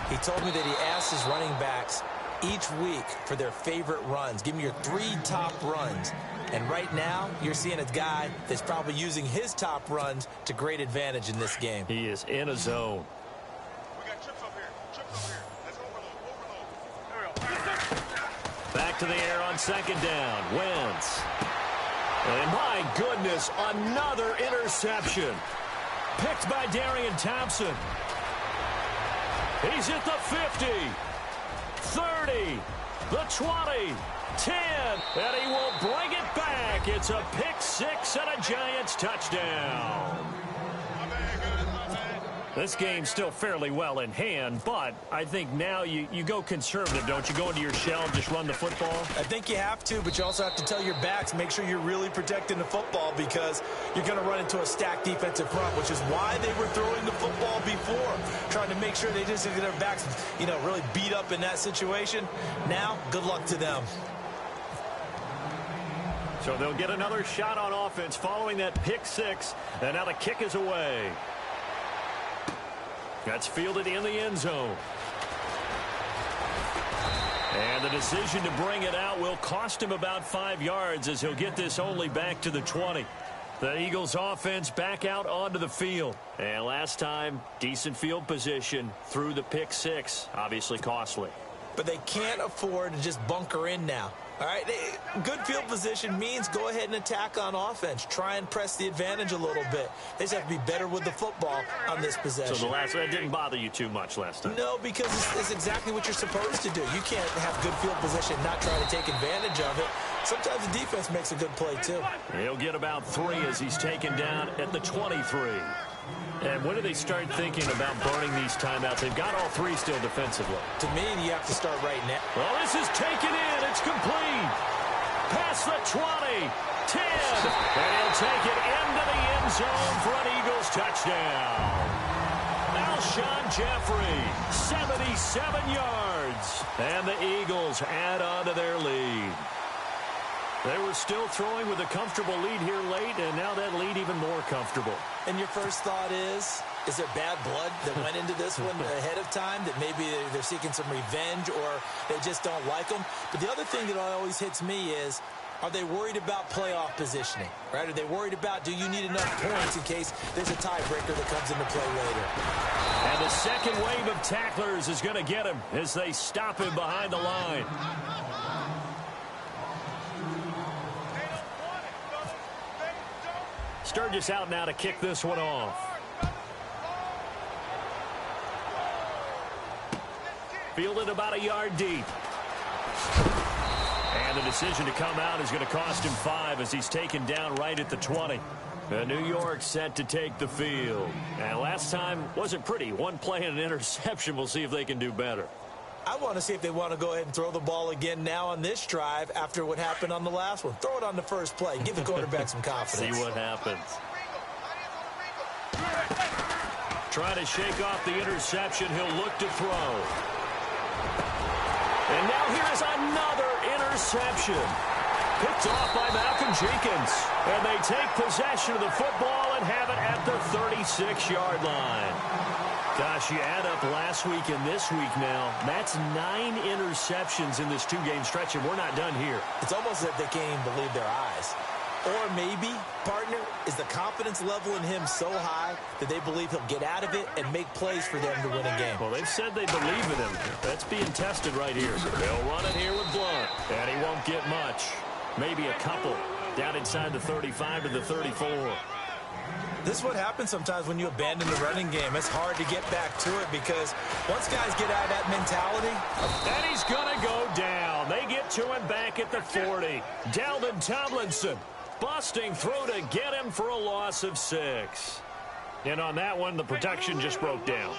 He told me that he asked his running backs each week for their favorite runs. Give me your 3 top runs. And right now, you're seeing a guy that's probably using his top runs to great advantage in this game. He is in a zone. Back to the air on second down. Wentz. And my goodness, another interception. Picked by Darian Thompson. He's at the 50, 30, the 20, 10, and he will bring it back. It's a pick 6 and a Giants touchdown. This game's still fairly well in hand, but I think now you go conservative, don't you? Go into your shell and just run the football? I think you have to, but you also have to tell your backs, make sure you're really protecting the football because you're going to run into a stacked defensive front, which is why they were throwing the football before, trying to make sure they just get their backs, really beat up in that situation. Now, good luck to them. So they'll get another shot on offense following that pick 6, and now the kick is away. That's fielded in the end zone. And the decision to bring it out will cost him about 5 yards as he'll get this only back to the 20. The Eagles offense back out onto the field. And last time, decent field position through the pick 6. Obviously costly. But they can't afford to just bunker in now. All right, good field position means go ahead and attack on offense. Try and press the advantage a little bit. They just have to be better with the football on this possession. So that didn't bother you too much last time? No, because it's exactly what you're supposed to do. You can't have good field position and not try to take advantage of it. Sometimes the defense makes a good play, too. He'll get about 3 as he's taken down at the 23. And when do they start thinking about burning these timeouts? They've got all 3 still defensively. To me, you have to start right now. Well, this is taken in. It's complete. Past the 20, 10. And he'll take it into the end zone for an Eagles touchdown. Alshon Jeffrey, 77 yards. And the Eagles add on to their lead. They were still throwing with a comfortable lead here late, and now that lead even more comfortable. And your first thought is there bad blood that went into this one ahead of time, that maybe they're seeking some revenge or they just don't like them? But the other thing that always hits me is, are they worried about playoff positioning, right? Are they worried about, do you need enough points in case there's a tiebreaker that comes into play later? And the second wave of tacklers is going to get him as they stop him behind the line. Sturgis out now to kick this one off. Fielded about a yard deep. And the decision to come out is going to cost him 5 as he's taken down right at the 20. New York set to take the field. And last time wasn't pretty. One play and an interception. We'll see if they can do better. I want to see if they want to go ahead and throw the ball again now on this drive after what happened on the last one. Throw it on the first play. Give the quarterback some confidence. See what happens. Trying to shake off the interception. He'll look to throw. And now here's another interception. Picked off by Malcolm Jenkins. And they take possession of the football and have it at the 36-yard line. Gosh, you add up last week and this week now, that's 9 interceptions in this 2-game stretch, and we're not done here. It's almost as if they can't even believe their eyes. Or maybe, partner, is the confidence level in him so high that they believe he'll get out of it and make plays for them to win a game. Well, they've said they believe in him. That's being tested right here. They'll run it here with Blunt, and he won't get much. Maybe a couple down inside the 35 to the 34. This is what happens sometimes when you abandon the running game. It's hard to get back to it because once guys get out of that mentality. And he's going to go down. They get to him back at the 40. Dalvin Tomlinson busting through to get him for a loss of 6. And on that one, the protection just broke down.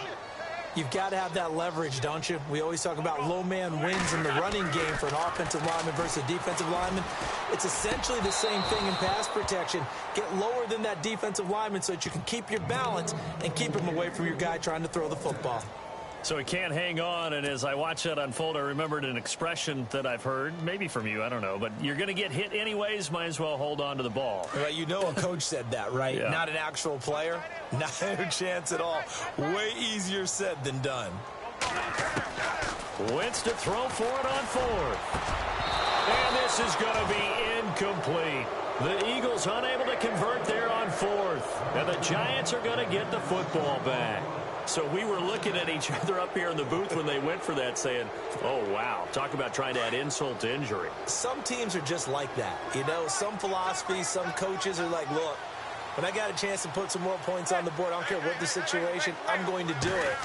You've got to have that leverage, don't you? We always talk about low man wins in the running game for an offensive lineman versus a defensive lineman. It's essentially the same thing in pass protection. Get lower than that defensive lineman so that you can keep your balance and keep him away from your guy trying to throw the football. So he can't hang on, and as I watch that unfold, I remembered an expression that I've heard, maybe from you, I don't know, but you're going to get hit anyways, might as well hold on to the ball. Right, you know a coach said that, right? Yeah. Not an actual player. Not a chance at all. Way easier said than done. Wentz to throw for it on 4th. And this is going to be incomplete. The Eagles unable to convert there on 4th. And the Giants are going to get the football back. So we were looking at each other up here in the booth when they went for that saying, oh, wow, talk about trying to add insult to injury. Some teams are just like that. You know, some philosophies, some coaches are like, look, when I got a chance to put some more points on the board, I don't care what the situation, I'm going to do it.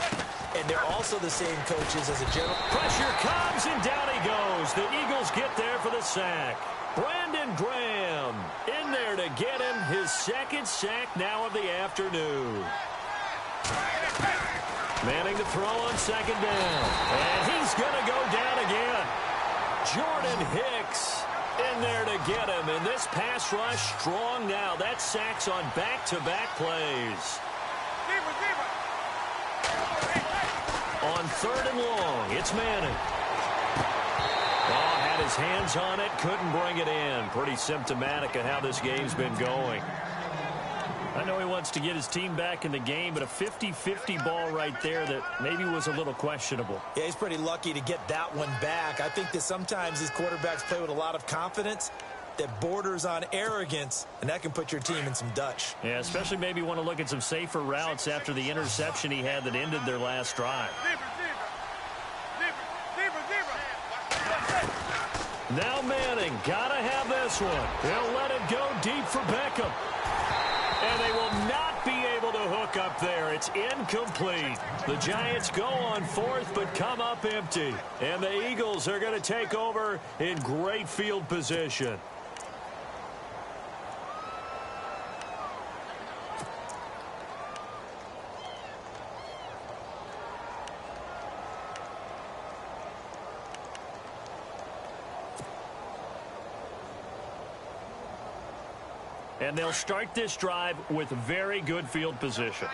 And they're also the same coaches as a general. Pressure comes, and down he goes. The Eagles get there for the sack. Brandon Graham in there to get him his second sack now of the afternoon. Manning to throw on 2nd down. And he's going to go down again. Jordan Hicks in there to get him. And this pass rush strong now. That sacks on back-to-back plays. On 3rd and long, it's Manning. Oh, had his hands on it, couldn't bring it in. Pretty symptomatic of how this game's been going. I know he wants to get his team back in the game, but a 50-50 ball right there that maybe was a little questionable. Yeah, he's pretty lucky to get that one back. I think that sometimes these quarterbacks play with a lot of confidence that borders on arrogance, and that can put your team in some Dutch. Yeah, especially maybe want to look at some safer routes after the interception he had that ended their last drive. Now Manning, gotta have this one. He'll let it go deep for Beckham. And they will not be able to hook up there. It's incomplete. The Giants go on 4th, but come up empty. And the Eagles are going to take over in great field position. And they'll start this drive with very good field position.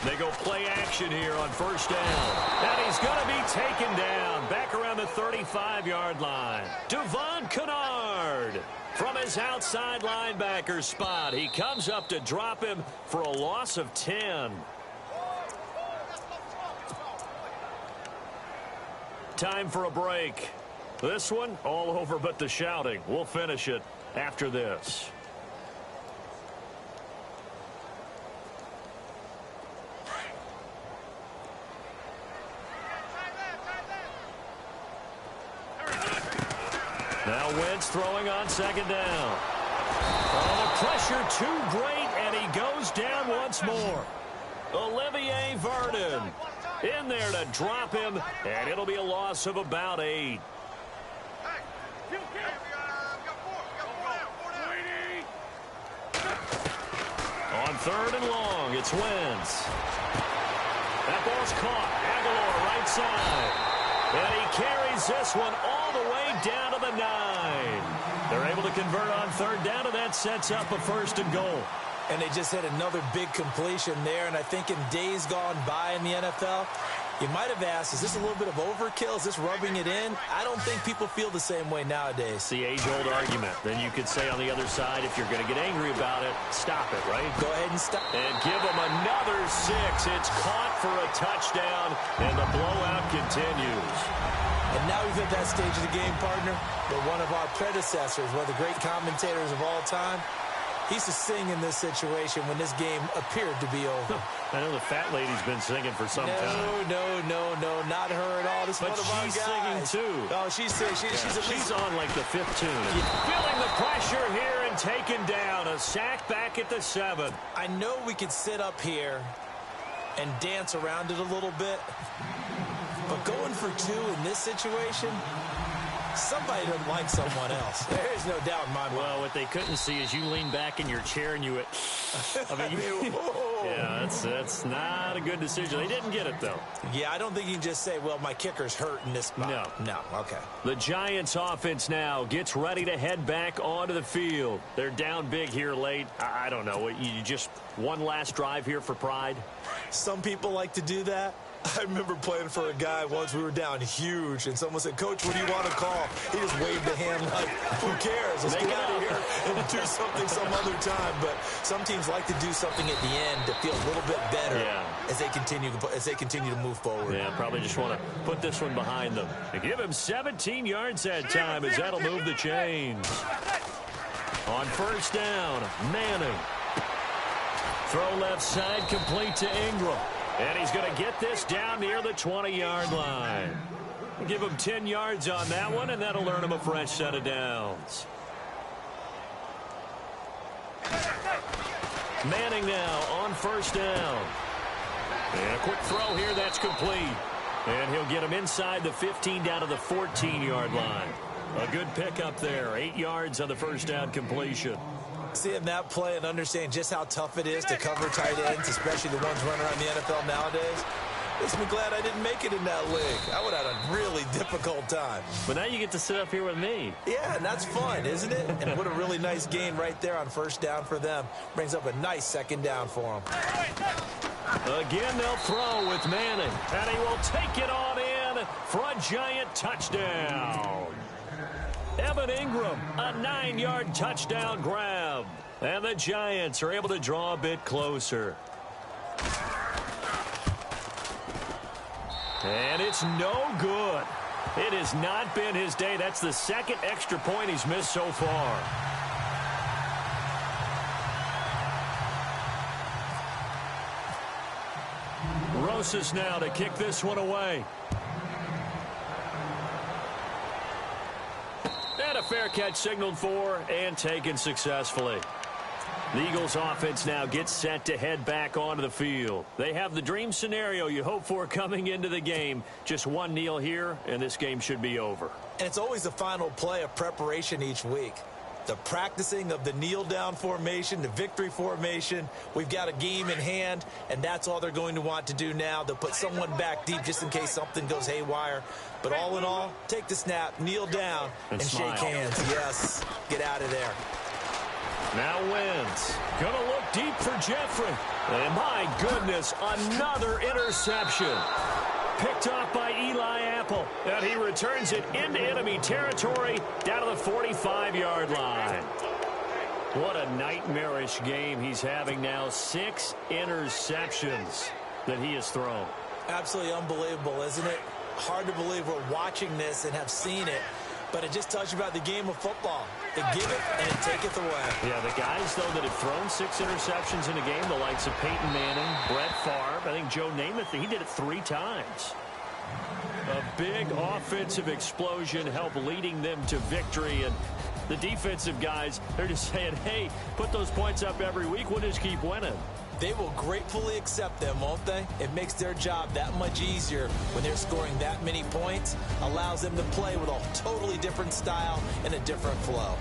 They go play action here on first down. And he's going to be taken down back around the 35-yard line. Devon Kennard from his outside linebacker spot. He comes up to drop him for a loss of 10. Time for a break. This one all over but the shouting. We'll finish it after this. Now Wentz throwing on second down. Oh, the pressure too great, and he goes down once more. Olivier Vernon in there to drop him, and it'll be a loss of about 8. On third and long, it's Wentz. That ball's caught. Aguilar right side. And he carries this one all the way down to the 9. They're able to convert on third down, and that sets up a first and goal. And they just had another big completion there. And I think in days gone by in the NFL, you might have asked, is this a little bit of overkill? Is this rubbing it in? I don't think people feel the same way nowadays. It's the age-old argument. Then you could say on the other side, if you're going to get angry about it, stop it, right? Go ahead and stop. And give them another 6. It's caught for a touchdown, and the blowout continues. And now we've hit that stage of the game, partner, where one of our predecessors, one of the great commentators of all time, he used to sing in this situation when this game appeared to be over. I know the fat lady's been singing for some time. No, not her at all. This is but one of our guys. She's singing too. Oh, she's singing. She's on like the 5th tune. Yeah. Feeling the pressure here and taken down. A sack back at the 7. I know we could sit up here and dance around it a little bit, but going for 2 in this situation, somebody doesn't like someone else. There is no doubt in my mind. Well, what they couldn't see is you lean back in your chair and you went, yeah, that's not a good decision. They didn't get it, though. Yeah, I don't think you can just say, well, my kicker's hurt in this spot. No, okay. The Giants offense now gets ready to head back onto the field. They're down big here late. I don't know. You just one last drive here for pride? Some people like to do that. I remember playing for a guy once. We were down huge, and someone said, Coach, what do you want to call? He just waved a hand like, who cares? Let's get out of here and do something some other time. But some teams like to do something at the end to feel a little bit better as they continue to move forward. Yeah, probably just want to put this one behind them. They give him 17 yards that time as that'll move the chains. On first down, Manning. Throw left side, complete to Ingram. And he's going to get this down near the 20-yard line. Give him 10 yards on that one, and that'll earn him a fresh set of downs. Manning now on first down. And a quick throw here, that's complete. And he'll get him inside the 15 down to the 14-yard line. A good pickup there, 8 yards on the first down completion. Seeing that play and understanding just how tough it is to cover tight ends, especially the ones running around the NFL nowadays, makes me glad I didn't make it in that league. I would have had a really difficult time. But now you get to sit up here with me. Yeah, and that's fun, isn't it? And what a really nice gain right there on first down for them. Brings up a nice second down for them. Again, they'll throw with Manning. And he will take it on in for a giant touchdown. Evan Ingram, a 9-yard touchdown grab. And the Giants are able to draw a bit closer. And it's no good. It has not been his day. That's the second extra point he's missed so far. Rosas now to kick this one away. And a fair catch signaled for and taken successfully. The Eagles offense now gets set to head back onto the field. They have the dream scenario you hope for coming into the game. Just one kneel here, and this game should be over. And it's always the final play of preparation each week. The practicing of the kneel-down formation, the victory formation. We've got a game in hand, and that's all they're going to want to do now. They'll put someone back deep just in case something goes haywire. But all in all, take the snap, kneel down, and shake hands. Yes, get out of there. Now Wentz. Going to look deep for Jeffrey. And my goodness, another interception. Picked off by Eli Apple. And he returns it into enemy territory down to the 45-yard line. What a nightmarish game he's having now. 6 interceptions that he has thrown. Absolutely unbelievable, isn't it? Hard to believe we're watching this and have seen it. But it just tells you about the game of football. They give it and it taketh away. Yeah, the guys, though, that have thrown 6 interceptions in a game, the likes of Peyton Manning, Brett Favre, I think Joe Namath, he did it 3 times. A big offensive explosion helped leading them to victory. And the defensive guys, they're just saying, hey, put those points up every week. We'll just keep winning. They will gratefully accept them, won't they? It makes their job that much easier when they're scoring that many points. Allows them to play with a totally different style and a different flow.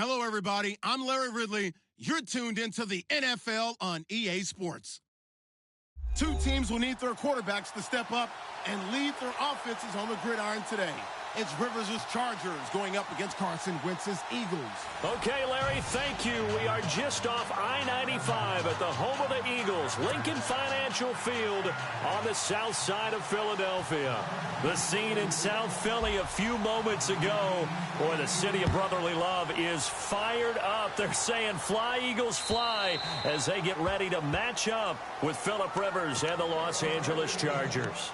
Hello, everybody. I'm Larry Ridley. You're tuned into the NFL on EA Sports. Two teams will need their quarterbacks to step up and lead their offenses on the gridiron today. It's Rivers' Chargers going up against Carson Wentz's Eagles. Okay, Larry, thank you. We are just off I-95 at the home of the Eagles, Lincoln Financial Field on the south side of Philadelphia. The scene in South Philly a few moments ago, boy, the city of brotherly love is fired up. They're saying, fly, Eagles, fly, as they get ready to match up with Phillip Rivers and the Los Angeles Chargers.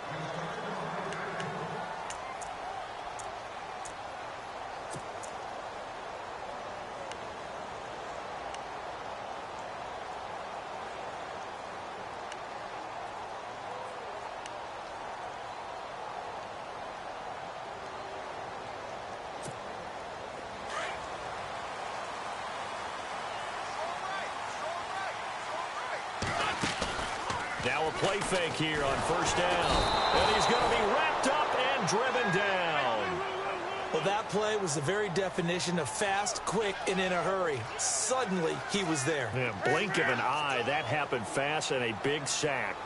Now a play fake here on first down. And he's going to be wrapped up and driven down. Well, that play was the very definition of fast, quick, and in a hurry. Suddenly, he was there. Yeah, blink of an eye. That happened fast and a big sack.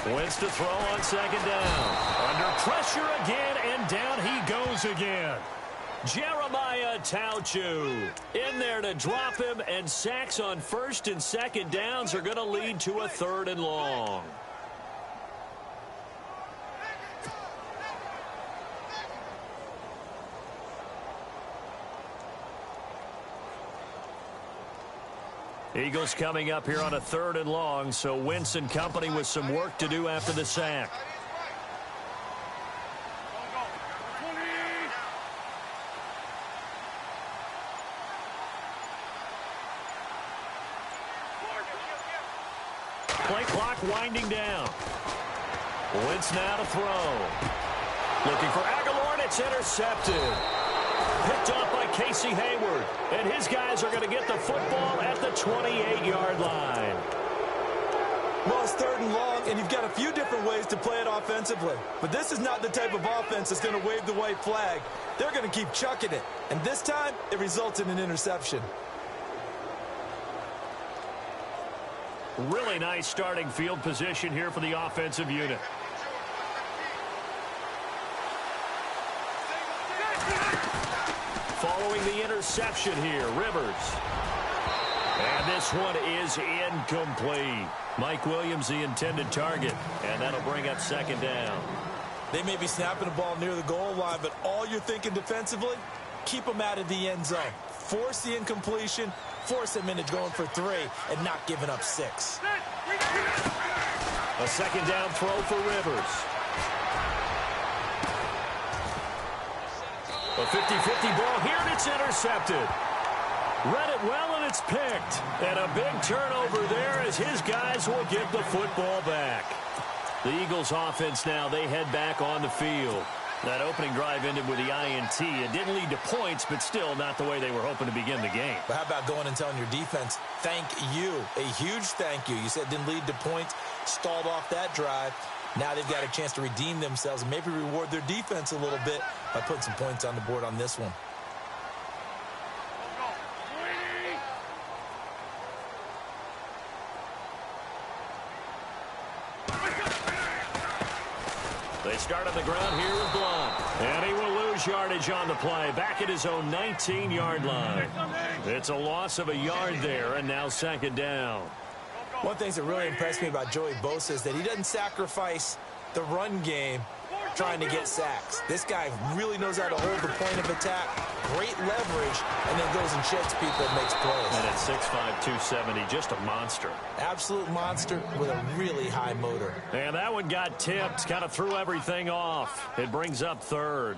Wentz to throw on second down. Under pressure again, and down he goes again. Jeremiah Tauchu in there to drop him, and sacks on first and second downs are going to lead to a third and long. Eagles coming up here on a third and long, so Wentz and company with some work to do after the sack. Play clock winding down. Wentz now to throw. Looking for Aguilar, and it's intercepted. Picked off by Casey Hayward. And his guys are going to get the football at the 28-yard line. Well, it's third and long, and you've got a few different ways to play it offensively. But this is not the type of offense that's going to wave the white flag. They're going to keep chucking it. And this time, it results in an interception. Really nice starting field position here for the offensive unit. Following the interception here, Rivers. And this one is incomplete. Mike Williams, the intended target, and that'll bring up second down. They may be snapping the ball near the goal line, but all you're thinking defensively, keep them out of the end zone. Force the incompletion, force them into going for 3, and not giving up 6. A second down throw for Rivers. A 50-50 ball here, and it's intercepted. Read it well, and it's picked. And a big turnover there as his guys will get the football back. The Eagles offense now, they head back on the field. That opening drive ended with the INT. It didn't lead to points, but still not the way they were hoping to begin the game. But how about going and telling your defense, thank you, a huge thank you. You said it didn't lead to points, stalled off that drive. Now they've got a chance to redeem themselves and maybe reward their defense a little bit by putting some points on the board on this one. They start on the ground here with Blunt. And he will lose yardage on the play. Back at his own 19-yard line. It's a loss of a yard there, and now second down. One thing that really impressed me about Joey Bosa is that he doesn't sacrifice the run game trying to get sacks. This guy really knows how to hold the point of attack, great leverage, and then goes and shakes people and makes plays. And at 6'5", 270, just a monster. Absolute monster with a really high motor. And that one got tipped, kind of threw everything off. It brings up third.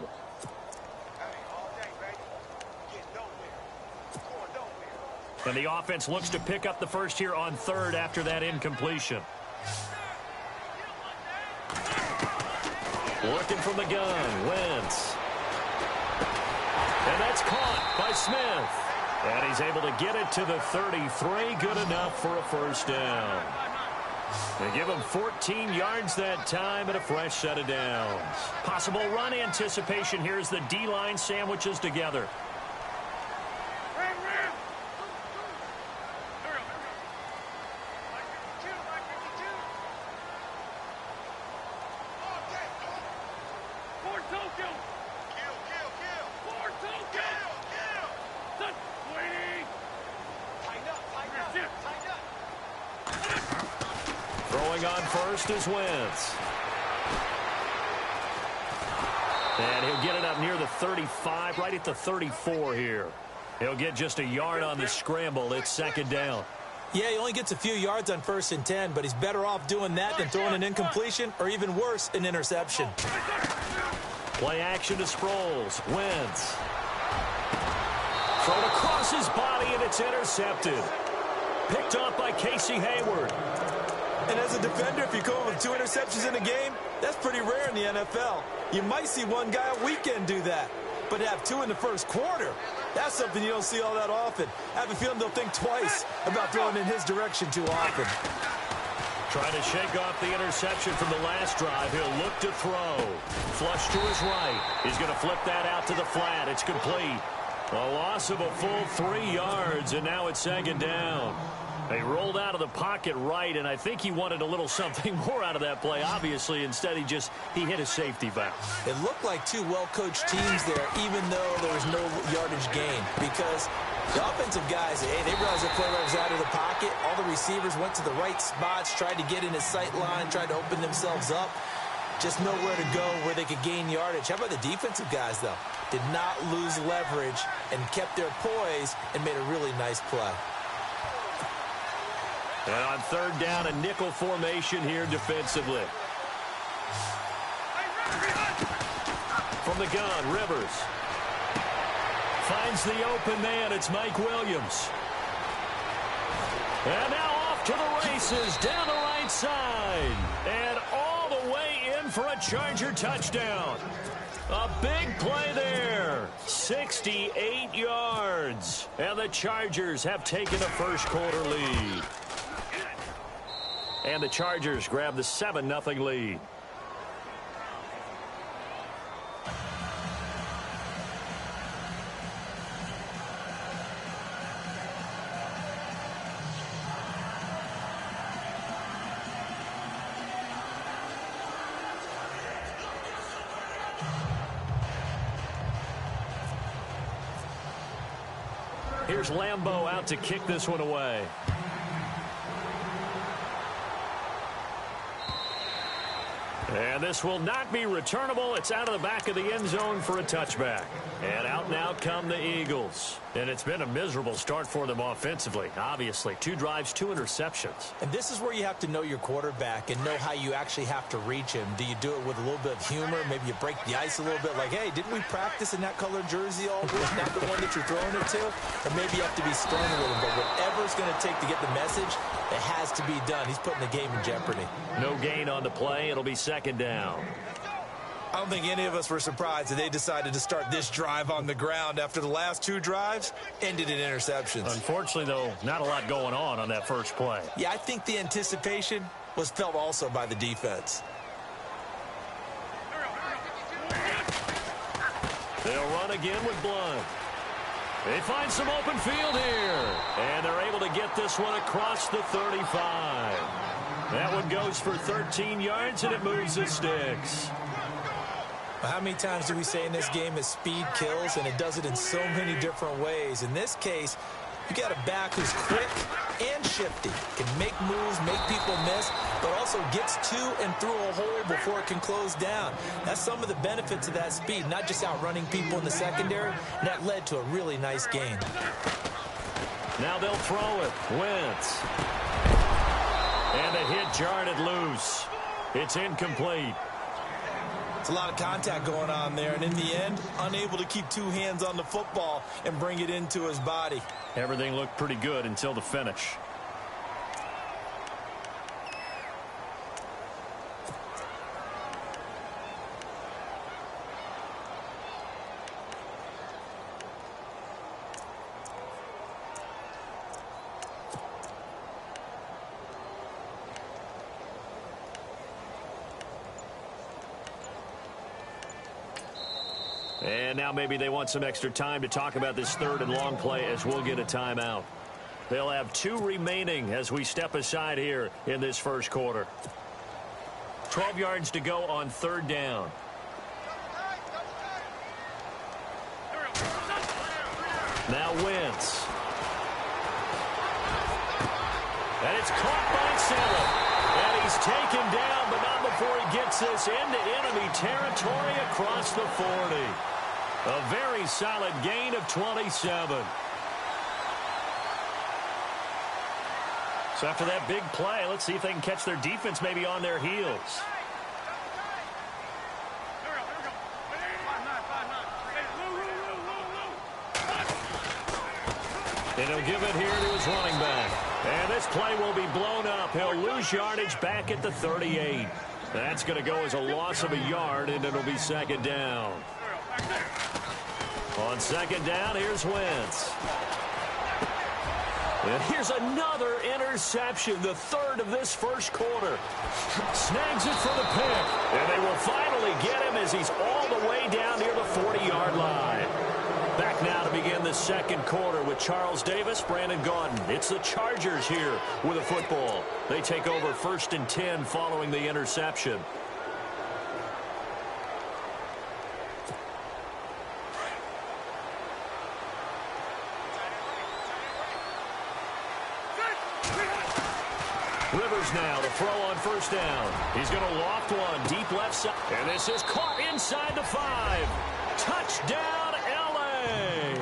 And the offense looks to pick up the first here on third after that incompletion. Working from the gun, Wentz. And that's caught by Smith. And he's able to get it to the 33. Good enough for a first down. They give him 14 yards that time and a fresh set of downs. Possible run anticipation here as the D-line sandwiches together. Throwing on first is Wentz. And he'll get it up near the 35, right at the 34 here. He'll get just a yard on the scramble. It's second down. Yeah, he only gets a few yards on 1st and 10, but he's better off doing that than throwing an incompletion or even worse, an interception. Play action to Sproles. Wentz. Thrown across his body, and it's intercepted. Picked off by Casey Hayward. And as a defender, if you go with 2 interceptions in a game, that's pretty rare in the NFL. You might see one guy a weekend do that. But to have 2 in the first quarter, that's something you don't see all that often. I have a feeling they'll think twice about throwing in his direction too often. Trying to shake off the interception from the last drive. He'll look to throw. Flush to his right. He's going to flip that out to the flat. It's complete. A loss of a full 3 yards, and now it's second down. They rolled out of the pocket right, and I think he wanted a little something more out of that play. Obviously, instead, he hit a safety valve. It looked like 2 well-coached teams there, even though there was no yardage gain. Because the offensive guys, hey, they realized the play was out of the pocket. All the receivers went to the right spots, tried to get in his sight line, tried to open themselves up. Just nowhere to go where they could gain yardage. How about the defensive guys, though? Did not lose leverage and kept their poise and made a really nice play. And on third down, a nickel formation here defensively. From the gun, Rivers. Finds the open man. It's Mike Williams. And now off to the races down the right side. And all the way in for a Charger touchdown. A big play there. 68 yards. And the Chargers have taken a first quarter lead. And the Chargers grab the 7-0 lead. Here's Lambeau out to kick this one away. And this will not be returnable. It's out of the back of the end zone for a touchback. And out now come the Eagles. And it's been a miserable start for them offensively. Obviously, 2 drives, 2 interceptions. And this is where you have to know your quarterback and know how you actually have to reach him. Do you do it with a little bit of humor? Maybe you break the ice a little bit like, hey, didn't we practice in that colored jersey all week? Not the one that you're throwing it to? Or maybe you have to be stern with him. But whatever it's going to take to get the message, it has to be done. He's putting the game in jeopardy. No gain on the play. It'll be second down. I don't think any of us were surprised that they decided to start this drive on the ground after the last 2 drives ended in interceptions. Unfortunately, though, not a lot going on that first play. Yeah, I think the anticipation was felt also by the defense. They'll run again with Blunt. They find some open field here. And they're able to get this one across the 35. That one goes for 13 yards, and it moves the sticks. How many times do we say in this game that speed kills, and it does it in so many different ways? In this case, you got a back who's quick and shifty, can make moves, make people miss, but also gets to and through a hole before it can close down. That's some of the benefits of that speed, not just outrunning people in the secondary, and that led to a really nice game. Now they'll throw it. Wentz. And the hit jarred it loose. It's incomplete. It's a lot of contact going on there, and in the end, unable to keep 2 hands on the football and bring it into his body. Everything looked pretty good until the finish. And now maybe they want some extra time to talk about this third and long play as we'll get a timeout. They'll have 2 remaining as we step aside here in this first quarter. 12 yards to go on third down. Now Wentz. And it's caught by Sella. And he's taken down, but not before he gets this into enemy territory across the 40. A very solid gain of 27. So after that big play, let's see if they can catch their defense maybe on their heels. And he'll give it here to his running back. And this play will be blown up. He'll lose yardage back at the 38. That's going to go as a loss of a yard, and it'll be second down. On second down, here's Wentz. And here's another interception, the third of this first quarter. Snags it for the pick. And they will finally get him as he's all the way down near the 40-yard line. Back now to begin the second quarter with Charles Davis, Brandon Gaudin. It's the Chargers here with a football. They take over 1st and 10 following the interception. Rivers now to throw on first down. He's going to loft one deep left side. And this is caught inside the 5. Touchdown, L.A.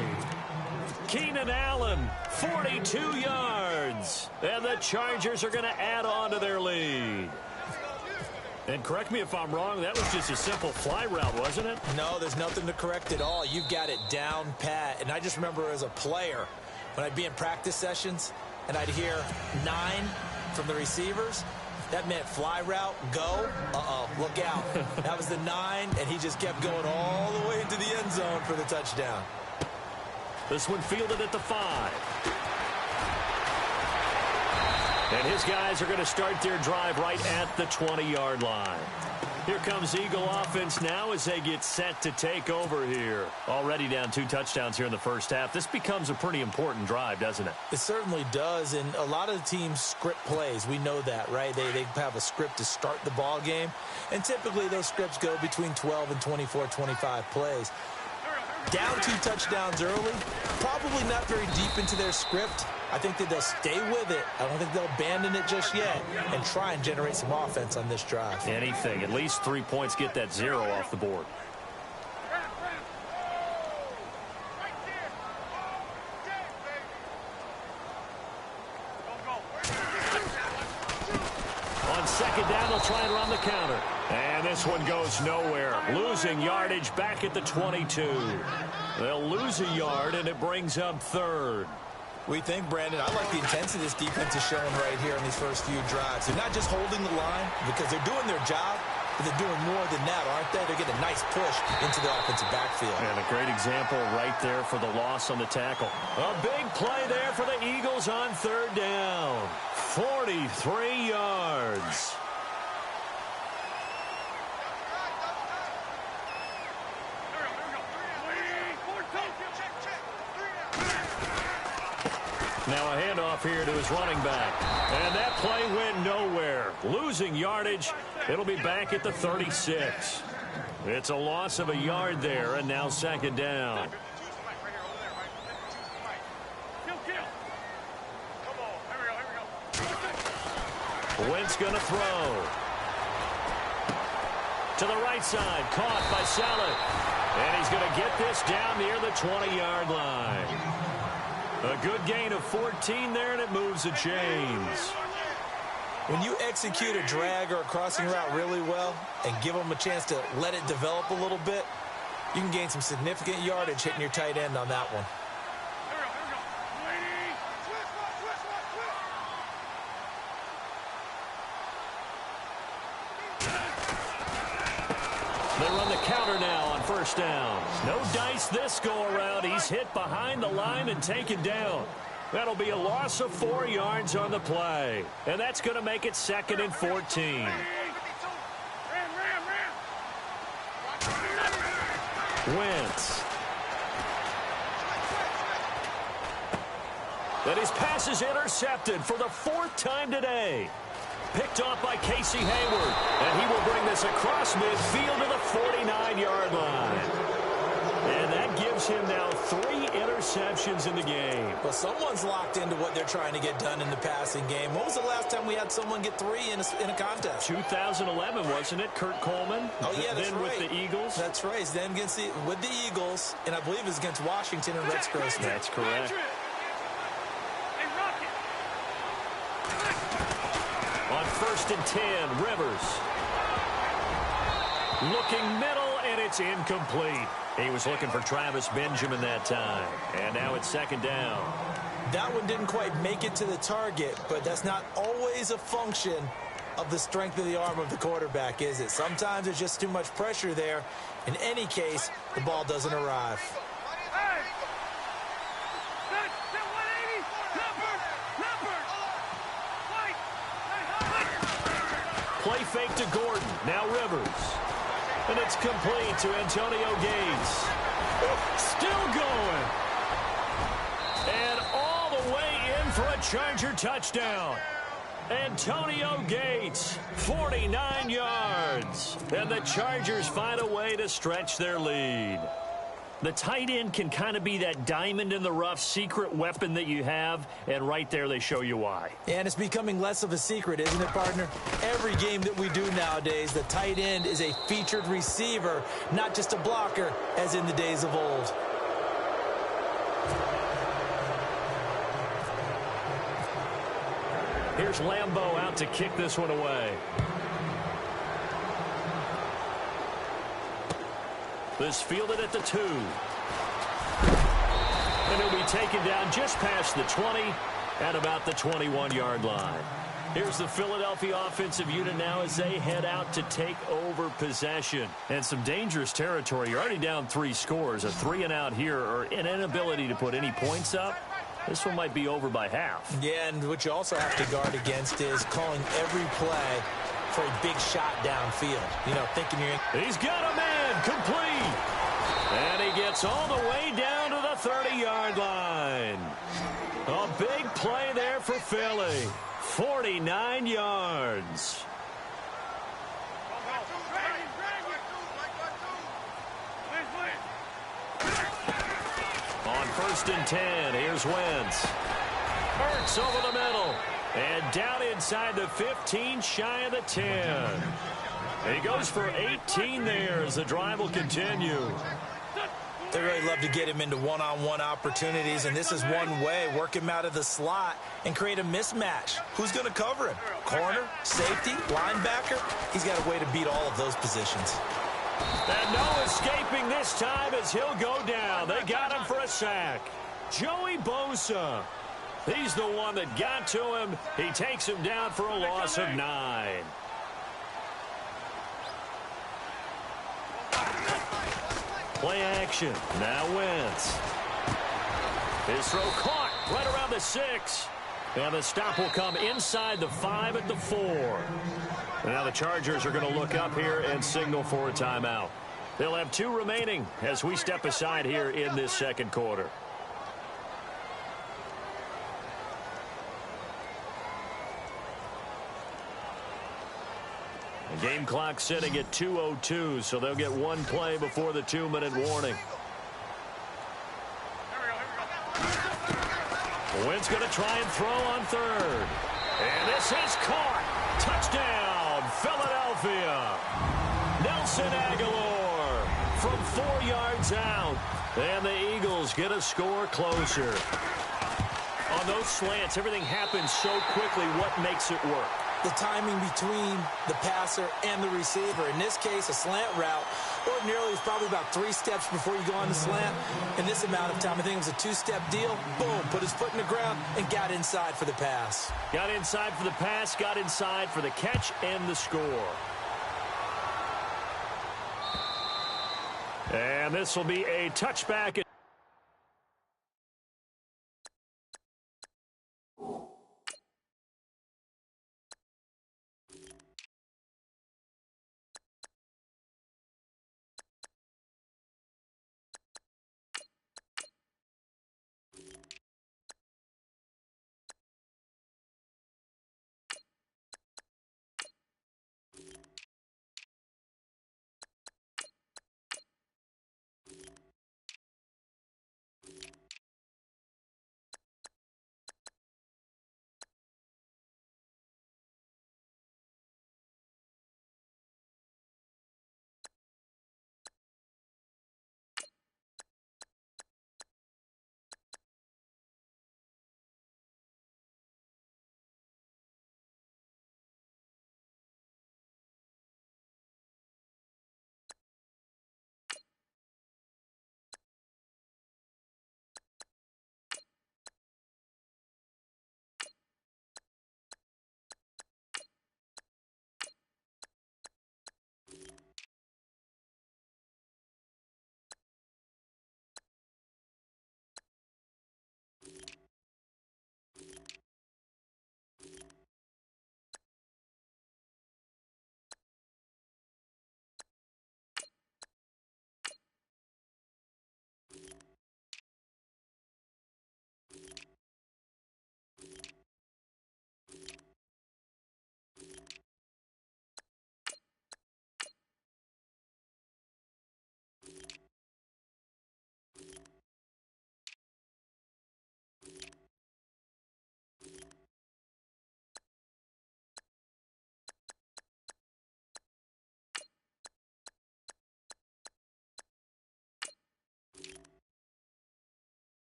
Keenan Allen, 42 yards. And the Chargers are going to add on to their lead. And correct me if I'm wrong, that was just a simple fly route, wasn't it? No, there's nothing to correct at all. You've got it down pat. And I just remember as a player, when I'd be in practice sessions, and I'd hear 9 from the receivers, that meant fly route, go, look out. That was the 9, and he just kept going all the way into the end zone for the touchdown. This one fielded at the 5. And his guys are going to start their drive right at the 20-yard line. Here comes Eagle offense now as they get set to take over here. Already down 2 touchdowns here in the first half. This becomes a pretty important drive, doesn't it? It certainly does, and a lot of the teams script plays. We know that, right? They have a script to start the ball game, and typically those scripts go between 12 and 24, 25 plays. Down 2 touchdowns early, probably not very deep into their script. I think that they'll stay with it. I don't think they'll abandon it just yet and try and generate some offense on this drive. Anything. At least 3 points, get that 0 off the board. On second down, they'll try and run the counter. And this one goes nowhere. Losing yardage back at the 22. They'll lose a yard, and it brings up third. We think, Brandon, I like the intensity this defense is showing right here in these first few drives. They're not just holding the line because they're doing their job, but they're doing more than that, aren't they? They're getting a nice push into the offensive backfield. And a great example right there for the loss on the tackle. A big play there for the Eagles on third down. 43 yards. Now a handoff here to his running back. And that play went nowhere. Losing yardage. It'll be back at the 36. It's a loss of a yard there, and now second down. Wentz going to throw. To the right side. Caught by Saleh. And he's going to get this down near the 20-yard line. A good gain of 14 there, and it moves the chains. When you execute a drag or a crossing route really well and give them a chance to let it develop a little bit, you can gain some significant yardage hitting your tight end on that one. They run the counter now on first down. No dice this go-around. He's hit behind the line and taken down. That'll be a loss of 4 yards on the play. And that's going to make it 2nd and 14. Wentz. And his pass is intercepted for the 4th time today. Picked off by Casey Hayward. And he will bring this across midfield to the 49-yard line. And that gives him now 3 interceptions in the game. Well, someone's locked into what they're trying to get done in the passing game. When was the last time we had someone get 3 in a contest? 2011, wasn't it? Kurt Coleman. Oh, yeah, that's then right. with the Eagles. That's right. Then with the Eagles, and I believe it was against Washington and Rex Grossman. That's correct. On 1st and 10, Rivers. Looking middle, and it's incomplete. He was looking for Travis Benjamin that time. And now it's 2nd down. That one didn't quite make it to the target, but that's not always a function of the strength of the arm of the quarterback, is it? Sometimes there's just too much pressure there. In any case, the ball doesn't arrive. Play fake to Gordon. Now Rivers. And it's complete to Antonio Gates. Still going. And all the way in for a Charger touchdown. Antonio Gates, 49 yards. And the Chargers find a way to stretch their lead. The tight end can kind of be that diamond in the rough secret weapon that you have, and right there they show you why. And it's becoming less of a secret, isn't it, partner? Every game that we do nowadays, the tight end is a featured receiver, not just a blocker, as in the days of old. Here's Lambeau out to kick this one away. This fielded at the 2. And it'll be taken down just past the 20 at about the 21-yard line. Here's the Philadelphia offensive unit now as they head out to take over possession. And some dangerous territory. You're already down 3 scores. A 3-and-out here, or an inability to put any points up. This one might be over by half. Yeah, and what you also have to guard against is calling every play for a big shot downfield. You know, thinking you're... He's got a man, complete. And he gets all the way down to the 30-yard line. A big play there for Philly. 49 yards. On 1st and 10, here's Wentz. Hurts over the middle. And down inside the 15, shy of the 10. He goes for 18 there as the drive will continue. They really love to get him into one-on-one opportunities, and this is one way. Work him out of the slot and create a mismatch. Who's going to cover him? Corner, safety, linebacker? He's got a way to beat all of those positions. And no escaping this time as he'll go down. They got him for a sack. Joey Bosa. He's the one that got to him. He takes him down for a loss of 9. Play action. Now Wentz. His throw caught right around the 6. And the stop will come inside the 5 at the 4. And now the Chargers are going to look up here and signal for a timeout. They'll have 2 remaining as we step aside here in this 2nd quarter. The game clock sitting at 2:02, so they'll get 1 play before the 2-minute warning. Wentz going to try and throw on 3rd. And this is caught. Touchdown, Philadelphia. Nelson Aguilar from 4 yards out. And the Eagles get a score closer. On those slants, everything happens so quickly. What makes it work? The timing between the passer and the receiver. In this case, a slant route. Ordinarily, it's probably about 3 steps before you go on the slant. In this amount of time, I think it was a 2-step deal. Boom, put his foot in the ground and got inside for the pass. Got inside for the pass, got inside for the catch and the score. And this will be a touchback.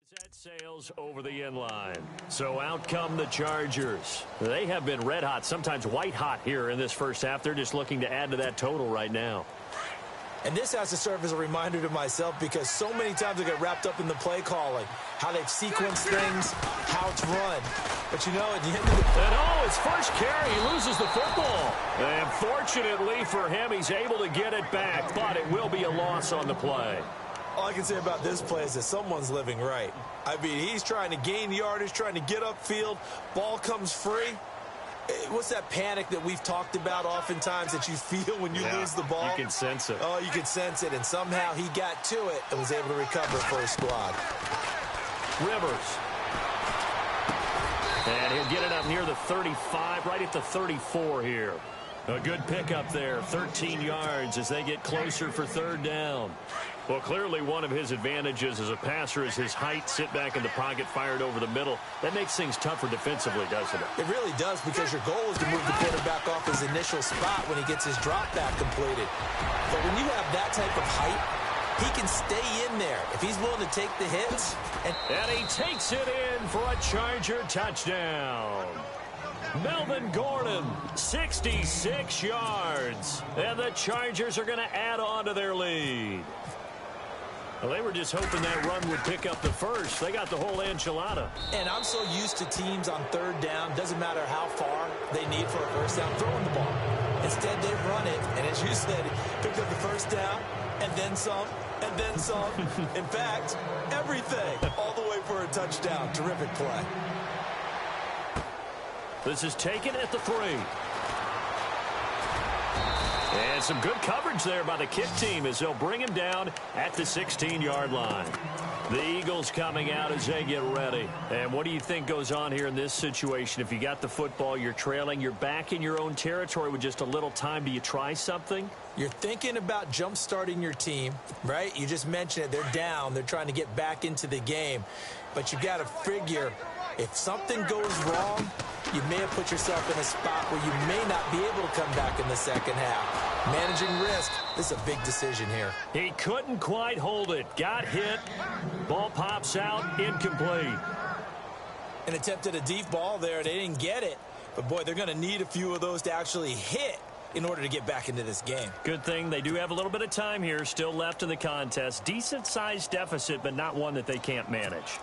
Set sails over the inline. So out come the Chargers. They have been red hot, sometimes white hot here in this first half. They're just looking to add to that total right now. And this has to serve as a reminder to myself because so many times I get wrapped up in the play calling, how they've sequenced things, how it's run. But you know, at the end of the and his first carry, he loses the football. And fortunately for him, he's able to get it back, but it will be a loss on the play. All I can say about this play is that someone's living right. I mean, he's trying to gain yardage, trying to get upfield. Ball comes free. What's that panic that we've talked about oftentimes that you feel when you lose the ball? You can sense it. Oh, you can sense it. And somehow he got to it and was able to recover for his squad. Rivers. And he'll get it up near the 35, right at the 34 here. A good pickup there, 13 yards as they get closer for third down. Well, clearly one of his advantages as a passer is his height, sit back in the pocket, fired over the middle. That makes things tougher defensively, doesn't it? It really does because your goal is to move the quarterback off his initial spot when he gets his drop back completed. But when you have that type of height, he can stay in there if he's willing to take the hits. And he takes it in for a Charger touchdown. Melvin Gordon, 66 yards. And the Chargers are going to add on to their lead. Well, they were just hoping that run would pick up the first. They got the whole enchilada. And I'm so used to teams on third down, doesn't matter how far they need for a first down, throwing the ball. Instead, they run it, and as you said, picked up the first down, and then some, and then some. In fact, everything, all the way for a touchdown. Terrific play. This is taken at the 3. And some good coverage there by the kick team as they'll bring him down at the 16-yard line. The Eagles coming out as they get ready. And what do you think goes on here in this situation? If you got the football, you're trailing, you're back in your own territory with just a little time. Do you try something? You're thinking about jump-starting your team, right? You just mentioned it. They're down. They're trying to get back into the game. But you got to figure if something goes wrong, you may have put yourself in a spot where you may not be able to come back in the second half. Managing risk, this is a big decision here. He couldn't quite hold it. Got hit. Ball pops out, incomplete. And attempted a deep ball there. They didn't get it. But, boy, they're going to need a few of those to actually hit in order to get back into this game. Good thing they do have a little bit of time here still left in the contest. Decent-sized deficit, but not one that they can't manage.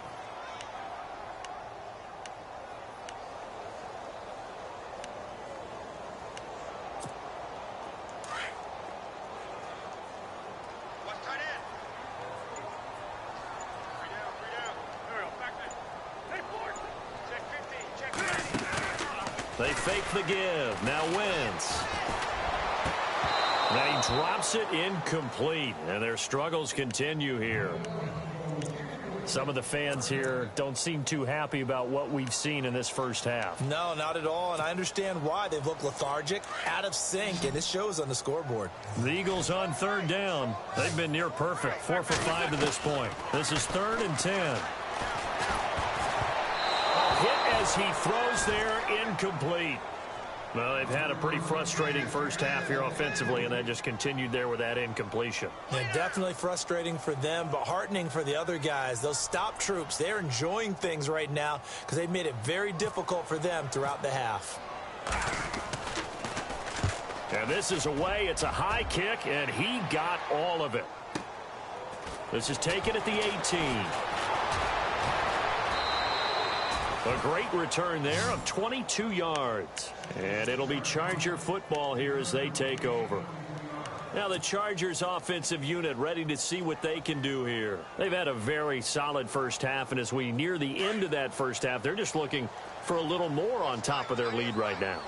They fake the give. Now Wentz. Now he drops it incomplete. And their struggles continue here. Some of the fans here don't seem too happy about what we've seen in this first half. No, not at all. And I understand why. They've looked lethargic, out of sync, and it shows on the scoreboard. The Eagles on third down. They've been near perfect. 4 for 5 to this point. This is 3rd and 10. Hit as he throws there, incomplete. Well, they've had a pretty frustrating first half here offensively, and that just continued there with that incompletion. Yeah, definitely frustrating for them, but heartening for the other guys. Those stop troops, they're enjoying things right now because they've made it very difficult for them throughout the half. And this is away. It's a high kick, and he got all of it. This is taken at the 18. A great return there of 22 yards. And it'll be Charger football here as they take over. Now the Chargers offensive unit ready to see what they can do here. They've had a very solid first half, and as we near the end of that first half, they're just looking for a little more on top of their lead right now.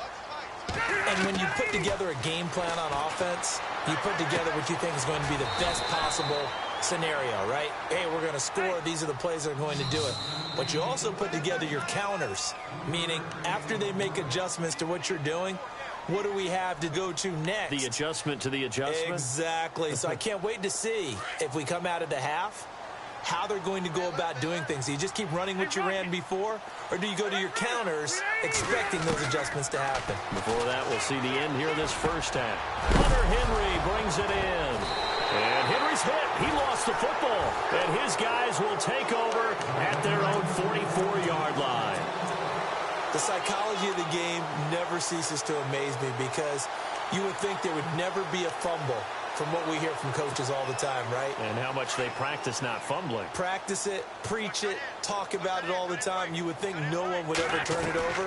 And when you put together a game plan on offense, you put together what you think is going to be the best possible scenario, right? Hey, we're going to score. These are the plays that are going to do it. But you also put together your counters, meaning after they make adjustments to what you're doing, what do we have to go to next? The adjustment to the adjustment? Exactly. So I can't wait to see if we come out of the half, how they're going to go about doing things. Do you just keep running what you ran before, or do you go to your counters expecting those adjustments to happen? Before that, we'll see the end here this first half. Hunter Henry brings it in. And Henry's hit. He lost the football. And his guys will take over at their own 44-yard line. The psychology of the game never ceases to amaze me because you would think there would never be a fumble from what we hear from coaches all the time, right? And how much they practice not fumbling. Practice it, preach it, talk about it all the time. You would think no one would ever turn it over,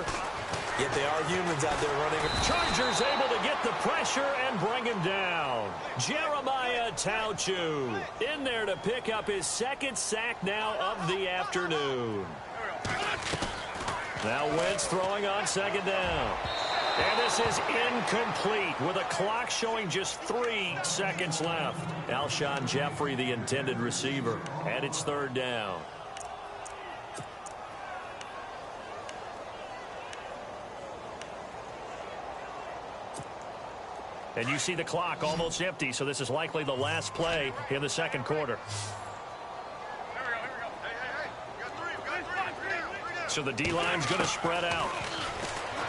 yet they are humans out there running. Chargers able to get the pressure and bring him down. Jeremiah Tauchu in there to pick up his second sack now of the afternoon. Now Wentz throwing on second down. And this is incomplete with a clock showing just 3 seconds left. Alshon Jeffrey, the intended receiver, and it's third down. And you see the clock almost empty, so this is likely the last play in the second quarter. So the D-line's going to spread out.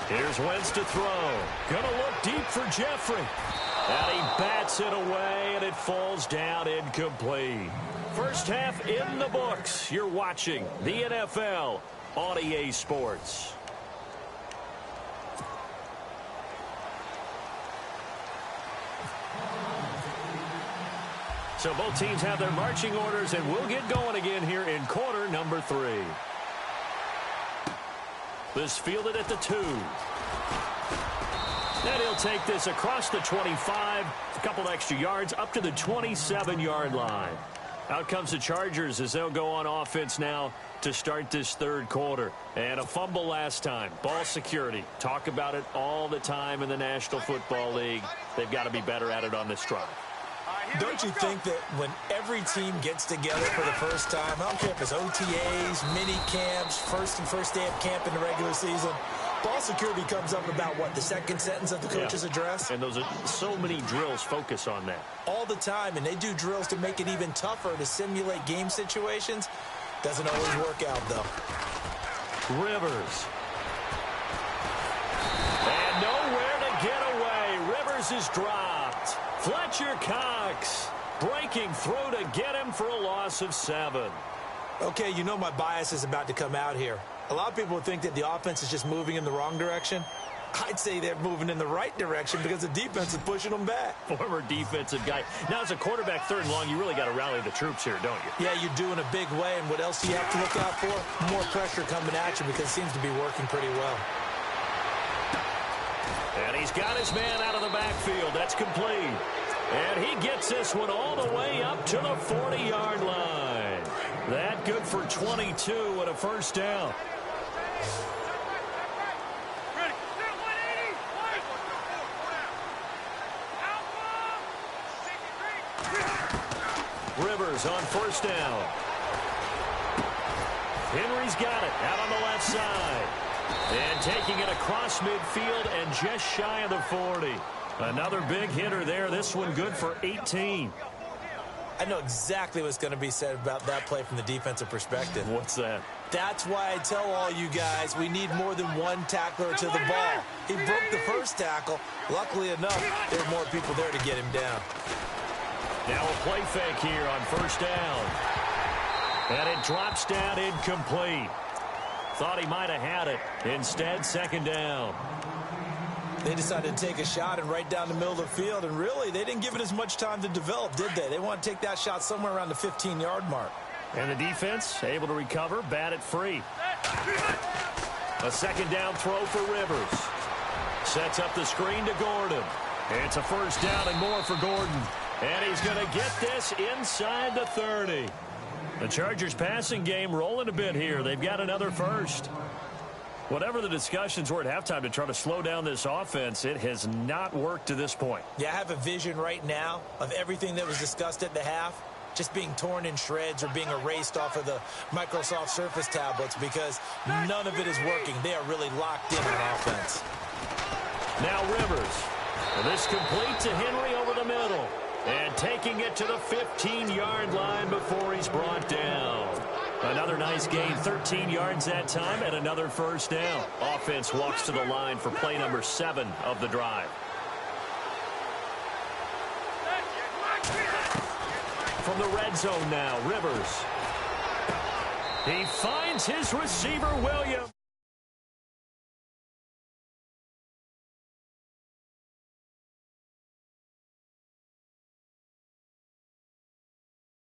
Here's Wentz to throw. Going to look deep for Jeffrey. And he bats it away, and it falls down incomplete. First half in the books. You're watching the NFL on EA Sports. So both teams have their marching orders, and we'll get going again here in quarter number 3. This fielded at the 2. And he'll take this across the 25, a couple extra yards, up to the 27-yard line. Out comes the Chargers as they'll go on offense now to start this third quarter. And a fumble last time. Ball security. Talk about it all the time in the National Football League. They've got to be better at it on this drive. Don't you think that when every team gets together for the first time, I don't care if it's OTAs, mini camps, first day of camp in the regular season, ball security comes up about, what, the second sentence of the coach's address? And those are so many drills focus on that. All the time, and they do drills to make it even tougher to simulate game situations. Doesn't always work out, though. Rivers. And nowhere to get away. Rivers is dropped. Fletcher Cox breaking through to get him for a loss of 7. Okay, you know my bias is about to come out here. A lot of people would think that the offense is just moving in the wrong direction. I'd say they're moving in the right direction because the defense is pushing them back. Former defensive guy. Now, as a quarterback, third and long, you really got to rally the troops here, don't you? Yeah, you do in a big way. And what else do you have to look out for? More pressure coming at you because it seems to be working pretty well. And he's got his man out of the backfield. That's complete. And he gets this one all the way up to the 40-yard line. That good for 22 and a first down. Rivers on first down. Henry's got it out on the left side. And taking it across midfield and just shy of the 40. Another big hitter there. This one good for 18. I know exactly what's going to be said about that play from the defensive perspective. What's that? That's why I tell all you guys we need more than one tackler to the ball. He broke the first tackle. Luckily enough, there were more people there to get him down. Now a play fake here on first down. And it drops down incomplete. Thought he might have had it. Instead, second down. They decided to take a shot and right down the middle of the field, and really, they didn't give it as much time to develop, did they? They want to take that shot somewhere around the 15-yard mark. And the defense able to recover, bat it free. A second down throw for Rivers. Sets up the screen to Gordon. It's a first down and more for Gordon. And he's going to get this inside the 30. The Chargers passing game rolling a bit here. They've got another first. Whatever the discussions were at halftime to try to slow down this offense, it has not worked to this point. Yeah, I have a vision right now of everything that was discussed at the half just being torn in shreds or being erased off of the Microsoft Surface tablets because none of it is working. They are really locked in on offense. Now Rivers. And this complete to Henry over the middle. And taking it to the 15-yard line before he's brought down. Another nice gain, 13 yards that time, and another first down. Offense walks to the line for play number 7 of the drive. From the red zone now, Rivers. He finds his receiver, Williams.